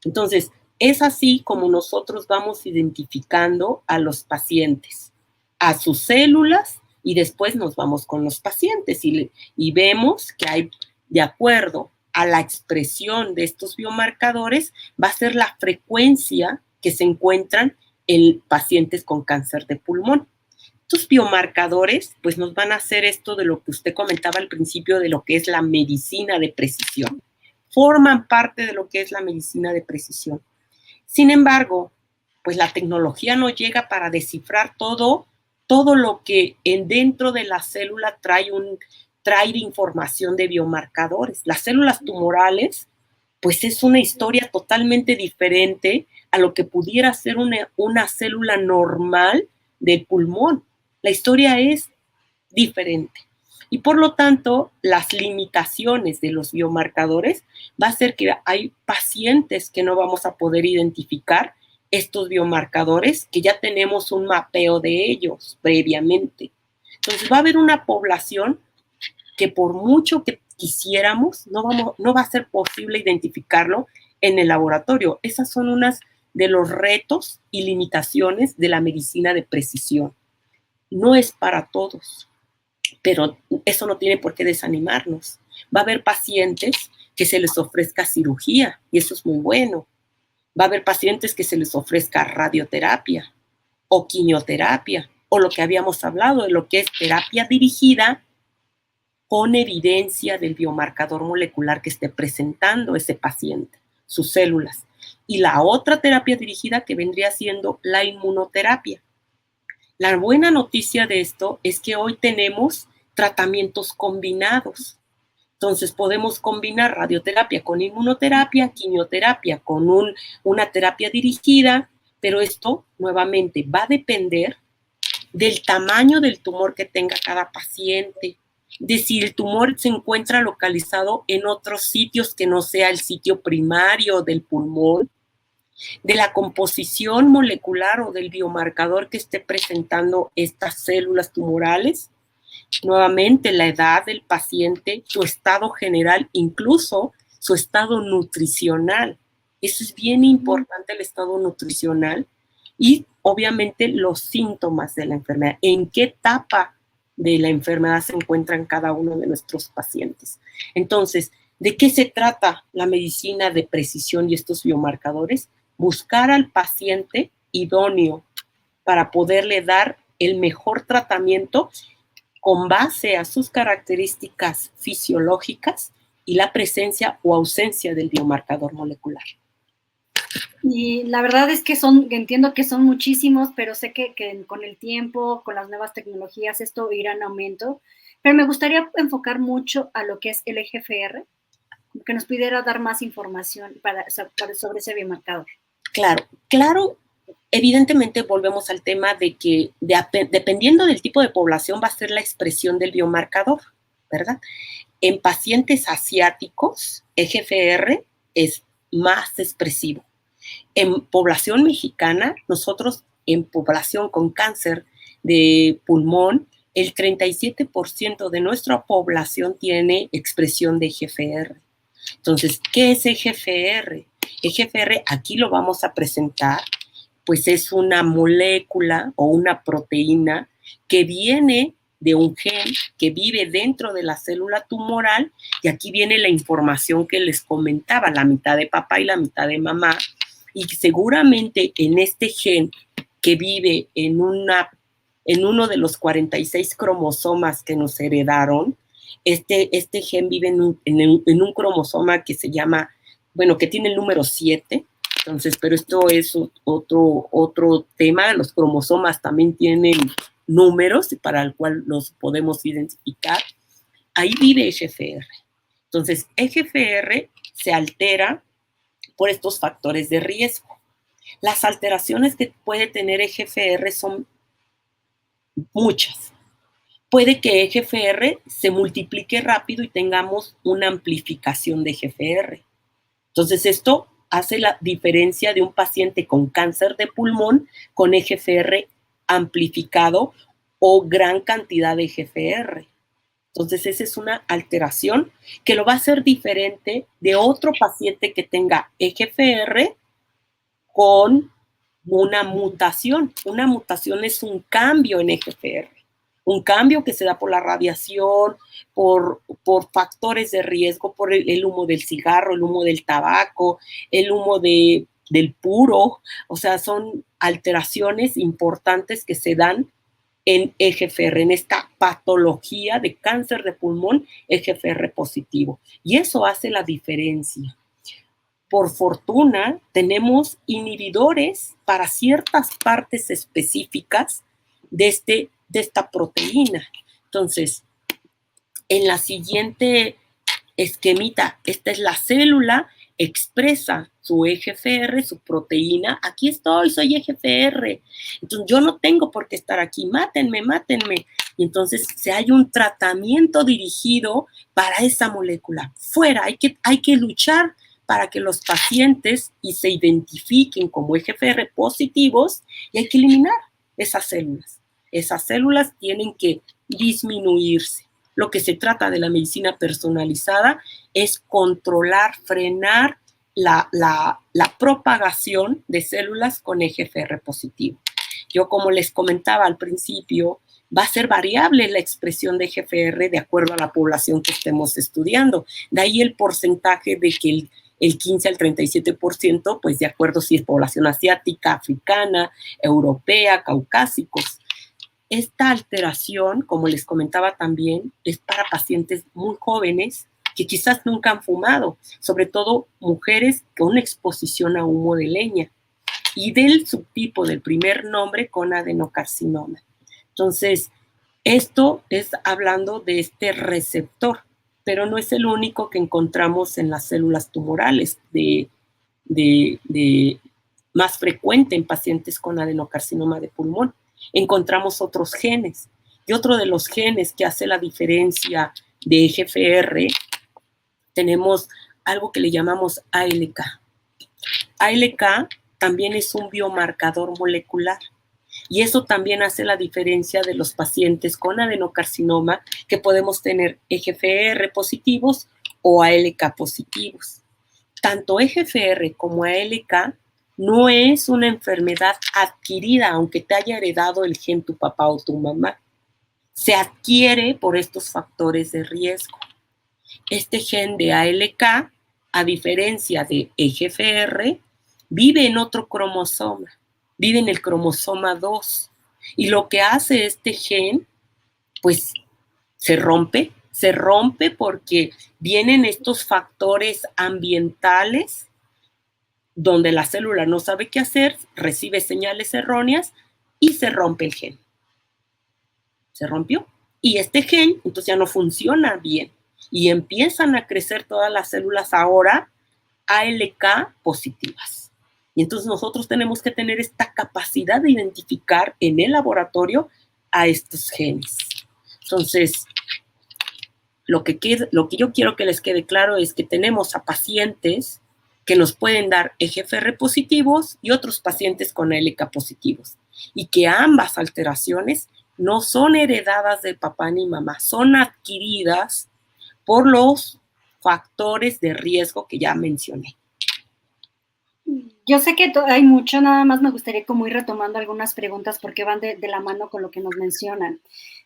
B: Entonces, es así como nosotros vamos identificando a los pacientes, a sus células, y después nos vamos con los pacientes y vemos que hay, de acuerdo a la expresión de estos biomarcadores, va a ser la frecuencia que se encuentran en pacientes con cáncer de pulmón. Estos biomarcadores, pues nos van a hacer esto de lo que usted comentaba al principio, de lo que es la medicina de precisión. Forman parte de lo que es la medicina de precisión. Sin embargo, pues la tecnología no llega para descifrar todo lo que dentro de la célula trae de información de biomarcadores. Las células tumorales, pues es una historia totalmente diferente a lo que pudiera ser una célula normal del pulmón. La historia es diferente. Y por lo tanto, las limitaciones de los biomarcadores va a ser que hay pacientes que no vamos a poder identificar estos biomarcadores, que ya tenemos un mapeo de ellos previamente. Entonces va a haber una población que por mucho que quisiéramos, no va a ser posible identificarlo en el laboratorio. Esas son unas de los retos y limitaciones de la medicina de precisión. No es para todos, pero eso no tiene por qué desanimarnos. Va a haber pacientes que se les ofrezca cirugía y eso es muy bueno. Va a haber pacientes que se les ofrezca radioterapia o quimioterapia o lo que habíamos hablado de lo que es terapia dirigida con evidencia del biomarcador molecular que esté presentando ese paciente, sus células. Y la otra terapia dirigida que vendría siendo la inmunoterapia. La buena noticia de esto es que hoy tenemos tratamientos combinados. Entonces podemos combinar radioterapia con inmunoterapia, quimioterapia con una terapia dirigida, pero esto nuevamente va a depender del tamaño del tumor que tenga cada paciente, de si el tumor se encuentra localizado en otros sitios que no sea el sitio primario del pulmón, de la composición molecular o del biomarcador que esté presentando estas células tumorales, nuevamente la edad del paciente, su estado general, incluso su estado nutricional. Eso es bien importante, el estado nutricional, y obviamente los síntomas de la enfermedad, en qué etapa de la enfermedad se encuentran cada uno de nuestros pacientes. Entonces, ¿de qué se trata la medicina de precisión y estos biomarcadores? Buscar al paciente idóneo para poderle dar el mejor tratamiento con base a sus características fisiológicas y la presencia o ausencia del biomarcador molecular.
A: Y la verdad es que entiendo que son muchísimos, pero sé que con el tiempo, con las nuevas tecnologías, esto irá en aumento. Pero me gustaría enfocar mucho a lo que es el EGFR, que nos pudiera dar más información sobre ese biomarcador.
B: Claro, claro, evidentemente volvemos al tema de que dependiendo del tipo de población va a ser la expresión del biomarcador, ¿verdad? En pacientes asiáticos, EGFR es más expresivo. En población mexicana, nosotros en población con cáncer de pulmón, el 37% de nuestra población tiene expresión de EGFR. Entonces, ¿qué es EGFR? EGFR, aquí lo vamos a presentar, pues es una molécula o una proteína que viene de un gen que vive dentro de la célula tumoral, y aquí viene la información que les comentaba, la mitad de papá y la mitad de mamá, y seguramente en este gen que vive en uno de los 46 cromosomas que nos heredaron, este gen vive en un cromosoma que se llama, bueno, que tiene el número 7. Entonces, pero esto es otro tema. Los cromosomas también tienen números para el cual los podemos identificar. Ahí vive EGFR. Entonces, EGFR se altera por estos factores de riesgo. Las alteraciones que puede tener EGFR son muchas. Puede que EGFR se multiplique rápido y tengamos una amplificación de EGFR. Entonces, esto hace la diferencia de un paciente con cáncer de pulmón con EGFR amplificado o gran cantidad de EGFR. Entonces, esa es una alteración que lo va a hacer diferente de otro paciente que tenga EGFR con una mutación. Una mutación es un cambio en EGFR, un cambio que se da por la radiación, por factores de riesgo, por el humo del cigarro, el humo del tabaco, el humo del puro. O sea, son alteraciones importantes que se dan en EGFR, en esta patología de cáncer de pulmón EGFR positivo. Y eso hace la diferencia. Por fortuna, tenemos inhibidores para ciertas partes específicas de esta proteína. Entonces, en la siguiente esquemita, esta es la célula, expresa su EGFR, su proteína. Aquí estoy, soy EGFR. Entonces, yo no tengo por qué estar aquí. Mátenme, mátenme. Y entonces, si hay un tratamiento dirigido para esa molécula, fuera, hay que luchar para que los pacientes se identifiquen como EGFR positivos, y hay que eliminar esas células. Esas células tienen que disminuirse. Lo que se trata de la medicina personalizada es controlar, frenar la propagación de células con EGFR positivo. Yo, como les comentaba al principio, va a ser variable la expresión de EGFR de acuerdo a la población que estemos estudiando. De ahí el porcentaje de que el 15 al 37%, pues de acuerdo si es población asiática, africana, europea, caucásicos. Esta alteración, como les comentaba también, es para pacientes muy jóvenes que quizás nunca han fumado, sobre todo mujeres con exposición a humo de leña, y del subtipo del primer nombre con adenocarcinoma. Entonces, esto es hablando de este receptor, pero no es el único que encontramos en las células tumorales más frecuente en pacientes con adenocarcinoma de pulmón. Encontramos otros genes, y otro de los genes que hace la diferencia de EGFR, tenemos algo que le llamamos ALK. ALK también es un biomarcador molecular, y eso también hace la diferencia de los pacientes con adenocarcinoma, que podemos tener EGFR positivos o ALK positivos. Tanto EGFR como ALK no es una enfermedad adquirida, aunque te haya heredado el gen tu papá o tu mamá. Se adquiere por estos factores de riesgo. Este gen de ALK, a diferencia de EGFR, vive en otro cromosoma, vive en el cromosoma 2. Y lo que hace este gen, pues se rompe porque vienen estos factores ambientales donde la célula no sabe qué hacer, recibe señales erróneas y se rompe el gen. Se rompió. Y este gen entonces ya no funciona bien. Y empiezan a crecer todas las células ahora ALK positivas. Y entonces nosotros tenemos que tener esta capacidad de identificar en el laboratorio a estos genes. Entonces, lo que yo quiero que les quede claro es que tenemos a pacientes que nos pueden dar EGFR positivos y otros pacientes con ALK positivos. Y que ambas alteraciones no son heredadas de papá ni mamá, son adquiridas por los factores de riesgo que ya mencioné.
A: Yo sé que hay mucho, nada más me gustaría como ir retomando algunas preguntas porque van de la mano con lo que nos mencionan.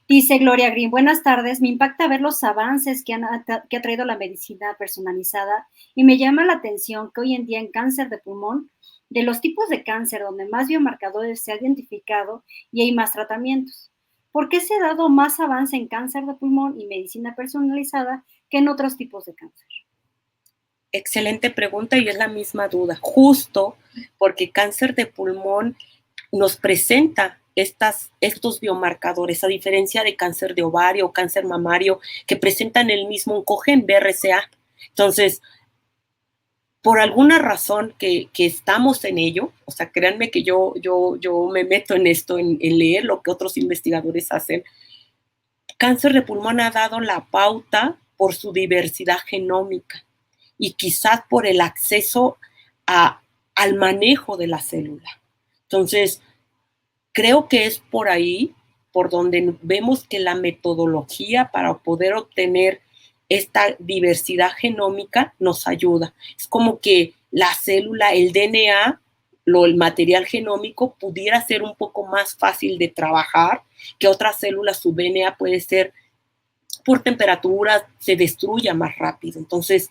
A: Dice Gloria Green, buenas tardes, me impacta ver los avances que ha traído la medicina personalizada y me llama la atención que hoy en día en cáncer de pulmón, de los tipos de cáncer donde más biomarcadores se ha identificado y hay más tratamientos. ¿Por qué se ha dado más avance en cáncer de pulmón y medicina personalizada que en otros tipos de cáncer?
B: Excelente pregunta y es la misma duda, justo porque cáncer de pulmón nos presenta estos biomarcadores, a diferencia de cáncer de ovario o cáncer mamario, que presentan el mismo oncogen BRCA. Entonces, por alguna razón que estamos en ello, o sea, créanme que yo me meto en esto, en leer lo que otros investigadores hacen, cáncer de pulmón ha dado la pauta por su diversidad genómica y quizás por el acceso al manejo de la célula. Entonces, creo que es por ahí por donde vemos que la metodología para poder obtener esta diversidad genómica nos ayuda. Es como que la célula, el DNA, el material genómico pudiera ser un poco más fácil de trabajar que otras células. Su DNA puede ser por temperatura, se destruya más rápido. Entonces,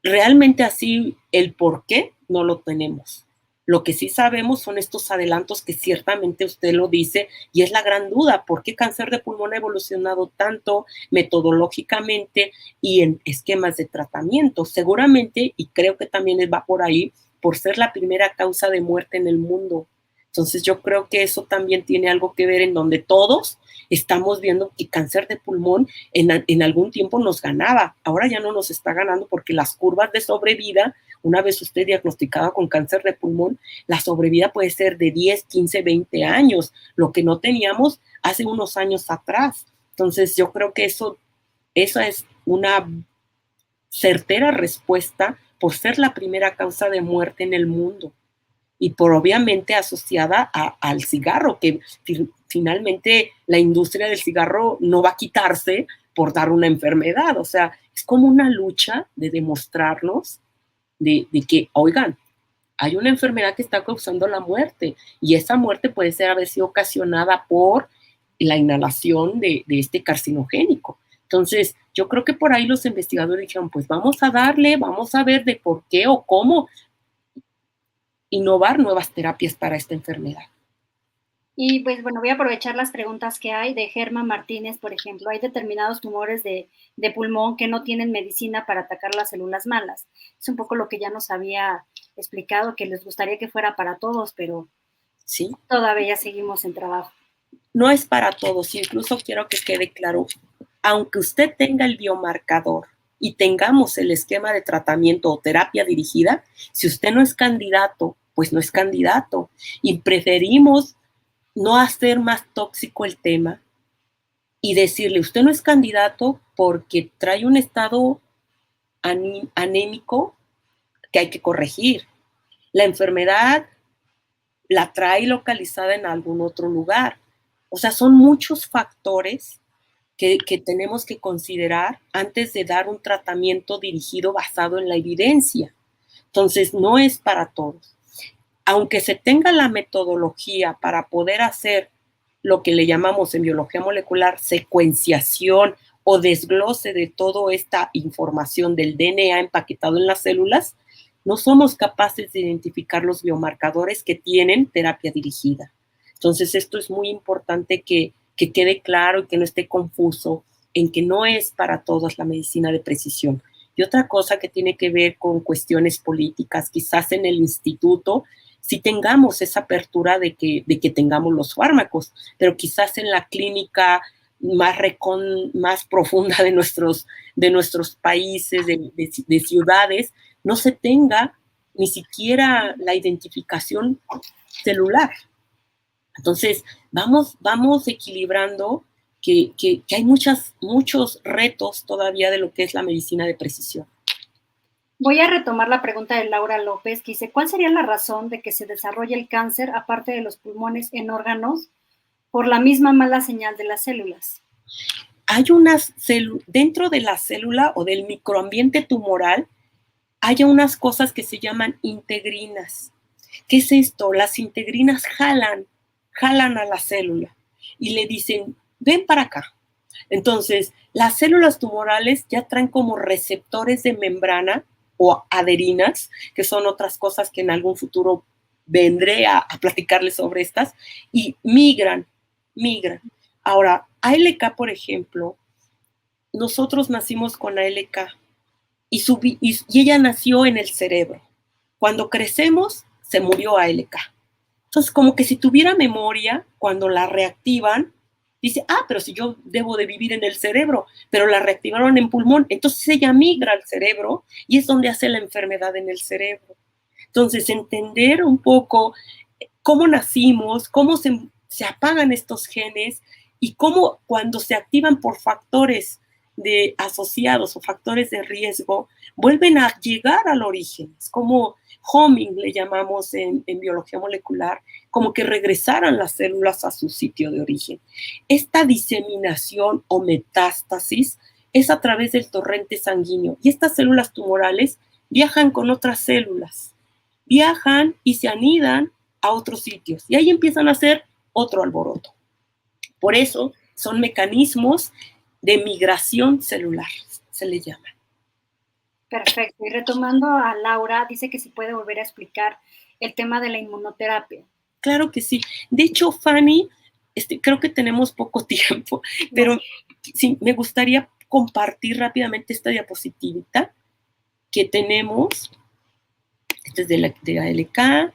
B: realmente así el por qué no lo tenemos. Lo que sí sabemos son estos adelantos que ciertamente usted lo dice y es la gran duda, ¿por qué cáncer de pulmón ha evolucionado tanto metodológicamente y en esquemas de tratamiento? Seguramente, y creo que también va por ahí, por ser la primera causa de muerte en el mundo. Entonces yo creo que eso también tiene algo que ver en donde todos estamos viendo que cáncer de pulmón en algún tiempo nos ganaba. Ahora ya no nos está ganando porque las curvas de sobrevida, una vez usted diagnosticada con cáncer de pulmón, la sobrevida puede ser de 10, 15, 20 años, lo que no teníamos hace unos años atrás. Entonces yo creo que esa es una certera respuesta por ser la primera causa de muerte en el mundo y por obviamente asociada al cigarro, que finalmente la industria del cigarro no va a quitarse por dar una enfermedad. O sea, es como una lucha de demostrarnos de que, oigan, hay una enfermedad que está causando la muerte y esa muerte puede haber sido ocasionada por la inhalación de este carcinogénico. Entonces, yo creo que por ahí los investigadores dijeron, pues vamos a darle, vamos a ver de por qué o cómo innovar nuevas terapias para esta enfermedad.
A: Y pues bueno, voy a aprovechar las preguntas que hay de Germán Martínez, por ejemplo. Hay determinados tumores de pulmón que no tienen medicina para atacar las células malas. Es un poco lo que ya nos había explicado, que les gustaría que fuera para todos, pero
B: sí,
A: todavía seguimos en trabajo.
B: No es para todos, incluso quiero que quede claro, aunque usted tenga el biomarcador y tengamos el esquema de tratamiento o terapia dirigida, si usted no es candidato, pues no es candidato. Y preferimos no hacer más tóxico el tema y decirle, usted no es candidato porque trae un estado anémico que hay que corregir. La enfermedad la trae localizada en algún otro lugar. O sea, son muchos factores que tenemos que considerar antes de dar un tratamiento dirigido basado en la evidencia. Entonces, no es para todos. Aunque se tenga la metodología para poder hacer lo que le llamamos en biología molecular secuenciación o desglose de toda esta información del DNA empaquetado en las células, no somos capaces de identificar los biomarcadores que tienen terapia dirigida. Entonces, esto es muy importante que quede claro y que no esté confuso en que no es para todos la medicina de precisión. y otra cosa que tiene que ver con cuestiones políticas. Quizás en el instituto sí tengamos esa apertura de que tengamos los fármacos, pero quizás en la clínica más profunda de nuestros países, de ciudades, no se tenga ni siquiera la identificación celular. Entonces, vamos equilibrando que hay muchos retos todavía de lo que es la medicina de precisión.
A: Voy a retomar la pregunta de Laura López, que dice, ¿cuál sería la razón de que se desarrolle el cáncer, aparte de los pulmones, en órganos, por la misma mala señal de las células?
B: Hay dentro de la célula o del microambiente tumoral, hay unas cosas que se llaman integrinas. ¿Qué es esto? Las integrinas jalan a la célula y le dicen, ven para acá. Entonces, las células tumorales ya traen como receptores de membrana o adherinas, que son otras cosas que en algún futuro vendré a platicarles sobre estas, y migran. Ahora, ALK, por ejemplo, nosotros nacimos con ALK y ella nació en el cerebro. Cuando crecemos, se murió ALK. Entonces, como que si tuviera memoria, cuando la reactivan, dice, pero si yo debo de vivir en el cerebro, pero la reactivaron en pulmón, entonces ella migra al cerebro y es donde hace la enfermedad en el cerebro. Entonces, entender un poco cómo nacimos, cómo se apagan estos genes y cómo cuando se activan por factores asociados o factores de riesgo, vuelven a llegar al origen. Es como homing, le llamamos en biología molecular, como que regresaran las células a su sitio de origen. Esta diseminación o metástasis es a través del torrente sanguíneo y estas células tumorales viajan con otras células, viajan y se anidan a otros sitios y ahí empiezan a hacer otro alboroto. Por eso son mecanismos de migración celular, se le llama.
A: Perfecto. Y retomando a Laura, dice que si puede volver a explicar el tema de la inmunoterapia.
B: Claro que sí. De hecho, Fanny, creo que tenemos poco tiempo, pero sí, me gustaría compartir rápidamente esta diapositivita que tenemos. Esta es de ALK.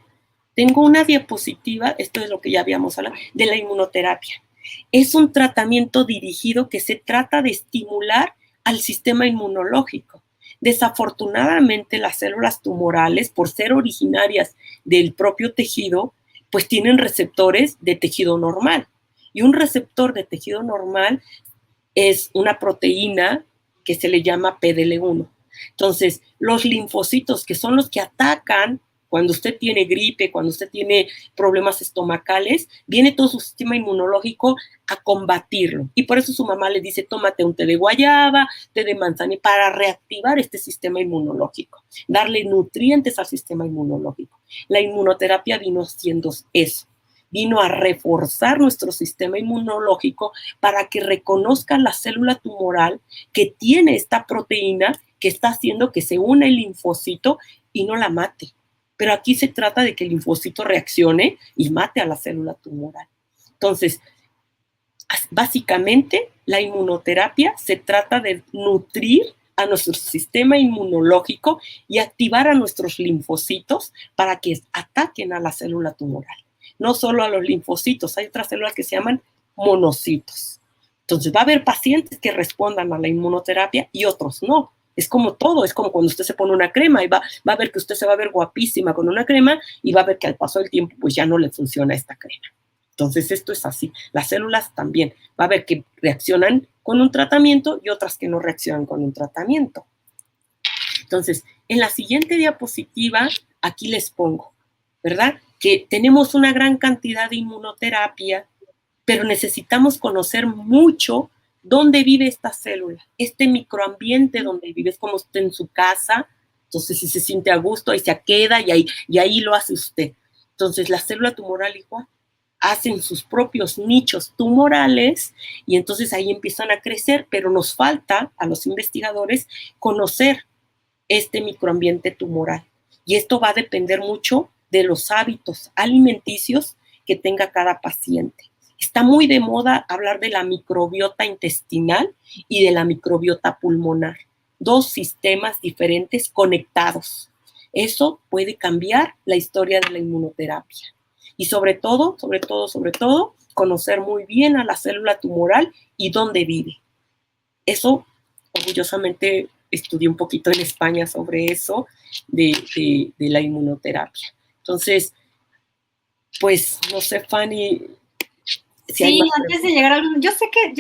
B: Tengo una diapositiva, esto es lo que ya habíamos hablado, de la inmunoterapia. Es un tratamiento dirigido que se trata de estimular al sistema inmunológico. Desafortunadamente, las células tumorales, por ser originarias del propio tejido, pues tienen receptores de tejido normal. Y un receptor de tejido normal es una proteína que se le llama PDL1. Entonces, los linfocitos, que son los que atacan cuando usted tiene gripe, cuando usted tiene problemas estomacales, viene todo su sistema inmunológico a combatirlo. Y por eso su mamá le dice, tómate un té de guayaba, té de manzana, para reactivar este sistema inmunológico, darle nutrientes al sistema inmunológico. La inmunoterapia vino siendo eso. Vino a reforzar nuestro sistema inmunológico para que reconozca la célula tumoral que tiene esta proteína que está haciendo que se una el linfocito y no la mate. Pero aquí se trata de que el linfocito reaccione y mate a la célula tumoral. Entonces, básicamente, la inmunoterapia se trata de nutrir a nuestro sistema inmunológico y activar a nuestros linfocitos para que ataquen a la célula tumoral. No solo a los linfocitos, hay otras células que se llaman monocitos. Entonces, va a haber pacientes que respondan a la inmunoterapia y otros no. Es como todo, es como cuando usted se pone una crema y va a ver que usted se va a ver guapísima con una crema y va a ver que al paso del tiempo pues ya no le funciona esta crema. Entonces esto es así. Las células también. Va a ver que reaccionan con un tratamiento y otras que no reaccionan con un tratamiento. Entonces, en la siguiente diapositiva, aquí les pongo, ¿verdad? Que tenemos una gran cantidad de inmunoterapia, pero necesitamos conocer mucho dónde vive esta célula, este microambiente donde vive, es como usted en su casa. Entonces, si se siente a gusto, ahí se queda y ahí lo hace usted. Entonces, la célula tumoral igual, hacen sus propios nichos tumorales y entonces ahí empiezan a crecer, pero nos falta a los investigadores conocer este microambiente tumoral. Y esto va a depender mucho de los hábitos alimenticios que tenga cada paciente. Está muy de moda hablar de la microbiota intestinal y de la microbiota pulmonar. dos sistemas diferentes conectados. Eso puede cambiar la historia de la inmunoterapia. Y sobre todo, conocer muy bien a la célula tumoral y dónde vive. Eso, orgullosamente, estudié un poquito en España sobre eso, de la inmunoterapia. Entonces, pues, no sé, Fanny, si hay
A: Sí,
B: más
A: antes de
B: preguntas.
A: llegar al... Yo sé que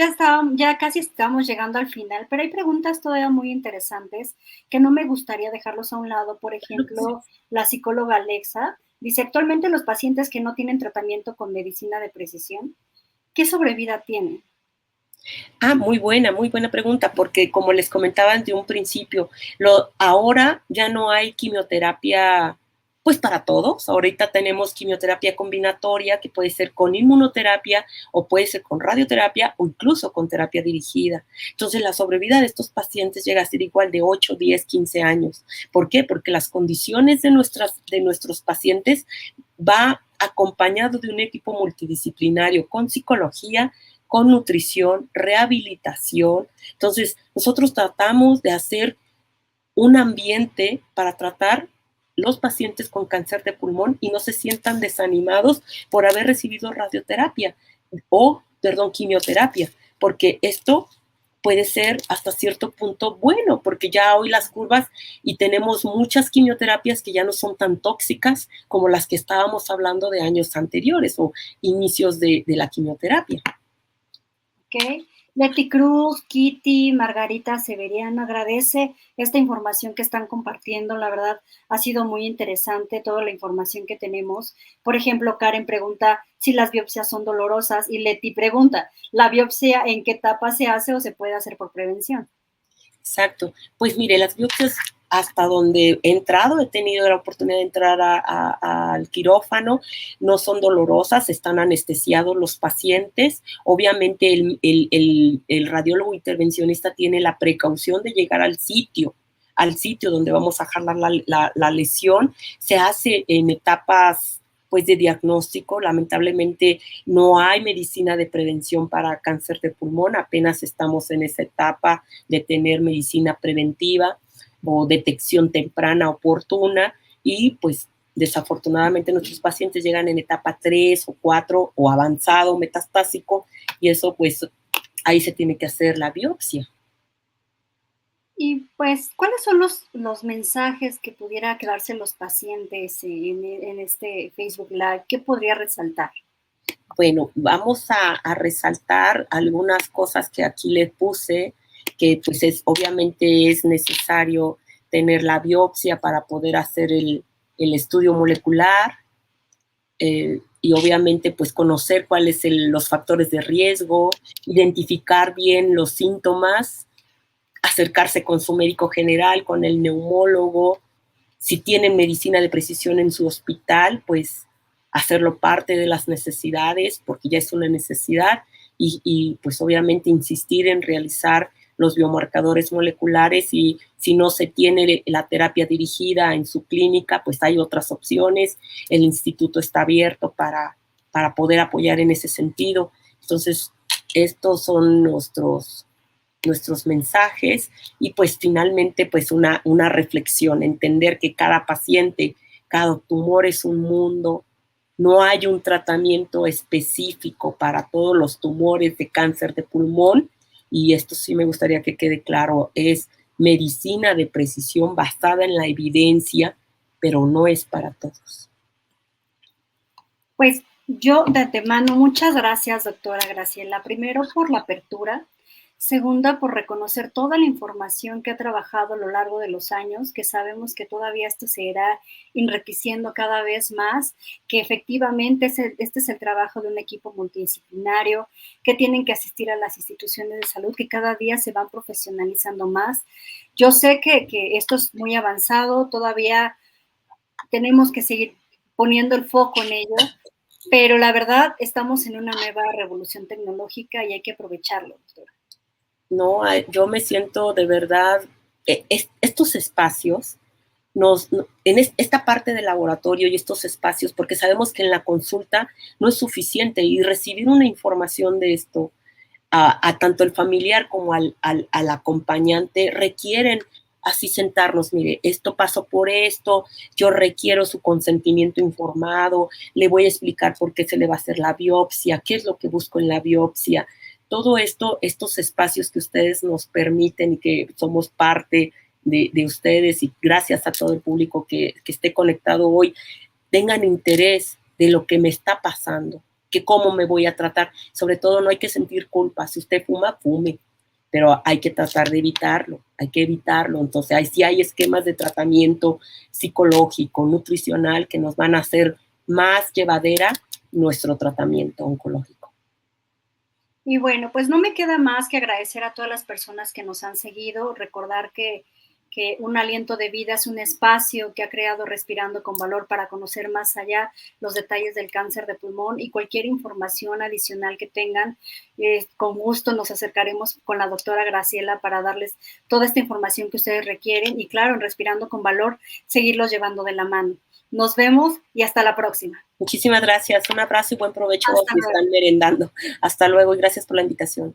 A: ya casi estamos llegando al final, pero hay preguntas todavía muy interesantes que no me gustaría dejarlos a un lado. Por ejemplo, la psicóloga Alexa dice, actualmente los pacientes que no tienen tratamiento con medicina de precisión, ¿qué sobrevida tienen?
B: Muy buena pregunta, porque como les comentaba de un principio, ahora ya no hay quimioterapia pues para todos. Ahorita tenemos quimioterapia combinatoria que puede ser con inmunoterapia o puede ser con radioterapia o incluso con terapia dirigida. Entonces la sobrevida de estos pacientes llega a ser igual de 8, 10, 15 años. ¿Por qué? Porque las condiciones de nuestros pacientes va acompañado de un equipo multidisciplinario con psicología, con nutrición, rehabilitación. Entonces, nosotros tratamos de hacer un ambiente para tratar los pacientes con cáncer de pulmón y no se sientan desanimados por haber recibido radioterapia quimioterapia, porque esto puede ser hasta cierto punto bueno, porque ya hoy las curvas y tenemos muchas quimioterapias que ya no son tan tóxicas como las que estábamos hablando de años anteriores o inicios de la quimioterapia.
A: ¿Ok? Leti Cruz, Kitty, Margarita Severiano, agradece esta información que están compartiendo. La verdad, ha sido muy interesante toda la información que tenemos. Por ejemplo, Karen pregunta si las biopsias son dolorosas y Leti pregunta, ¿la biopsia en qué etapa se hace o se puede hacer por prevención?
B: Exacto. Pues mire, las biopsias hasta donde he entrado, he tenido la oportunidad de entrar al quirófano, no son dolorosas, están anestesiados los pacientes. Obviamente el radiólogo intervencionista tiene la precaución de llegar al sitio donde vamos a jalar la lesión. Se hace en etapas pues de diagnóstico. Lamentablemente no hay medicina de prevención para cáncer de pulmón, apenas estamos en esa etapa de tener medicina preventiva o detección temprana oportuna y pues desafortunadamente nuestros pacientes llegan en etapa 3 o 4 o avanzado metastásico y eso pues ahí se tiene que hacer la biopsia.
A: Y pues, ¿cuáles son los mensajes que pudiera quedarse los pacientes en este Facebook Live? ¿Qué podría resaltar?
B: Bueno, vamos a resaltar algunas cosas que aquí les puse, que pues obviamente es necesario tener la biopsia para poder hacer el estudio molecular y obviamente pues conocer cuáles son los factores de riesgo, identificar bien los síntomas, acercarse con su médico general, con el neumólogo. Si tienen medicina de precisión en su hospital, pues hacerlo parte de las necesidades, porque ya es una necesidad, y pues obviamente insistir en realizar los biomarcadores moleculares y si no se tiene la terapia dirigida en su clínica, pues hay otras opciones. El instituto está abierto para poder apoyar en ese sentido. Entonces, estos son nuestros mensajes y pues finalmente pues una reflexión, entender que cada paciente, cada tumor es un mundo, no hay un tratamiento específico para todos los tumores de cáncer de pulmón y esto sí me gustaría que quede claro, es medicina de precisión basada en la evidencia, pero no es para todos.
A: Pues yo de antemano, muchas gracias, doctora Graciela. Primero, por la apertura. Segunda, por reconocer toda la información que ha trabajado a lo largo de los años, que sabemos que todavía esto se irá enriqueciendo cada vez más, que efectivamente este es el trabajo de un equipo multidisciplinario, que tienen que asistir a las instituciones de salud, que cada día se van profesionalizando más. Yo sé que esto es muy avanzado, todavía tenemos que seguir poniendo el foco en ello, pero la verdad estamos en una nueva revolución tecnológica y hay que aprovecharlo, doctora.
B: No, yo me siento de verdad, estos espacios, esta parte del laboratorio y estos espacios, porque sabemos que en la consulta no es suficiente y recibir una información de esto a tanto el familiar como al acompañante requieren así sentarnos, mire, esto pasó por esto, yo requiero su consentimiento informado, le voy a explicar por qué se le va a hacer la biopsia, qué es lo que busco en la biopsia. Todo esto, estos espacios que ustedes nos permiten y que somos parte de ustedes, y gracias a todo el público que esté conectado hoy, tengan interés de lo que me está pasando, que cómo me voy a tratar. Sobre todo no hay que sentir culpa. Si usted fuma, fume, pero hay que tratar de evitarlo, hay que evitarlo. Entonces, sí hay esquemas de tratamiento psicológico, nutricional, que nos van a hacer más llevadera nuestro tratamiento oncológico.
A: Y bueno, pues no me queda más que agradecer a todas las personas que nos han seguido, recordar que Un Aliento de Vida es un espacio que ha creado Respirando con Valor para conocer más allá los detalles del cáncer de pulmón, y cualquier información adicional que tengan, con gusto nos acercaremos con la doctora Graciela para darles toda esta información que ustedes requieren, y claro, en Respirando con Valor, seguirlos llevando de la mano. Nos vemos y hasta la próxima.
B: Muchísimas gracias, un abrazo y buen provecho
A: Hasta
B: si
A: luego.
B: están merendando. Hasta luego y gracias por la invitación.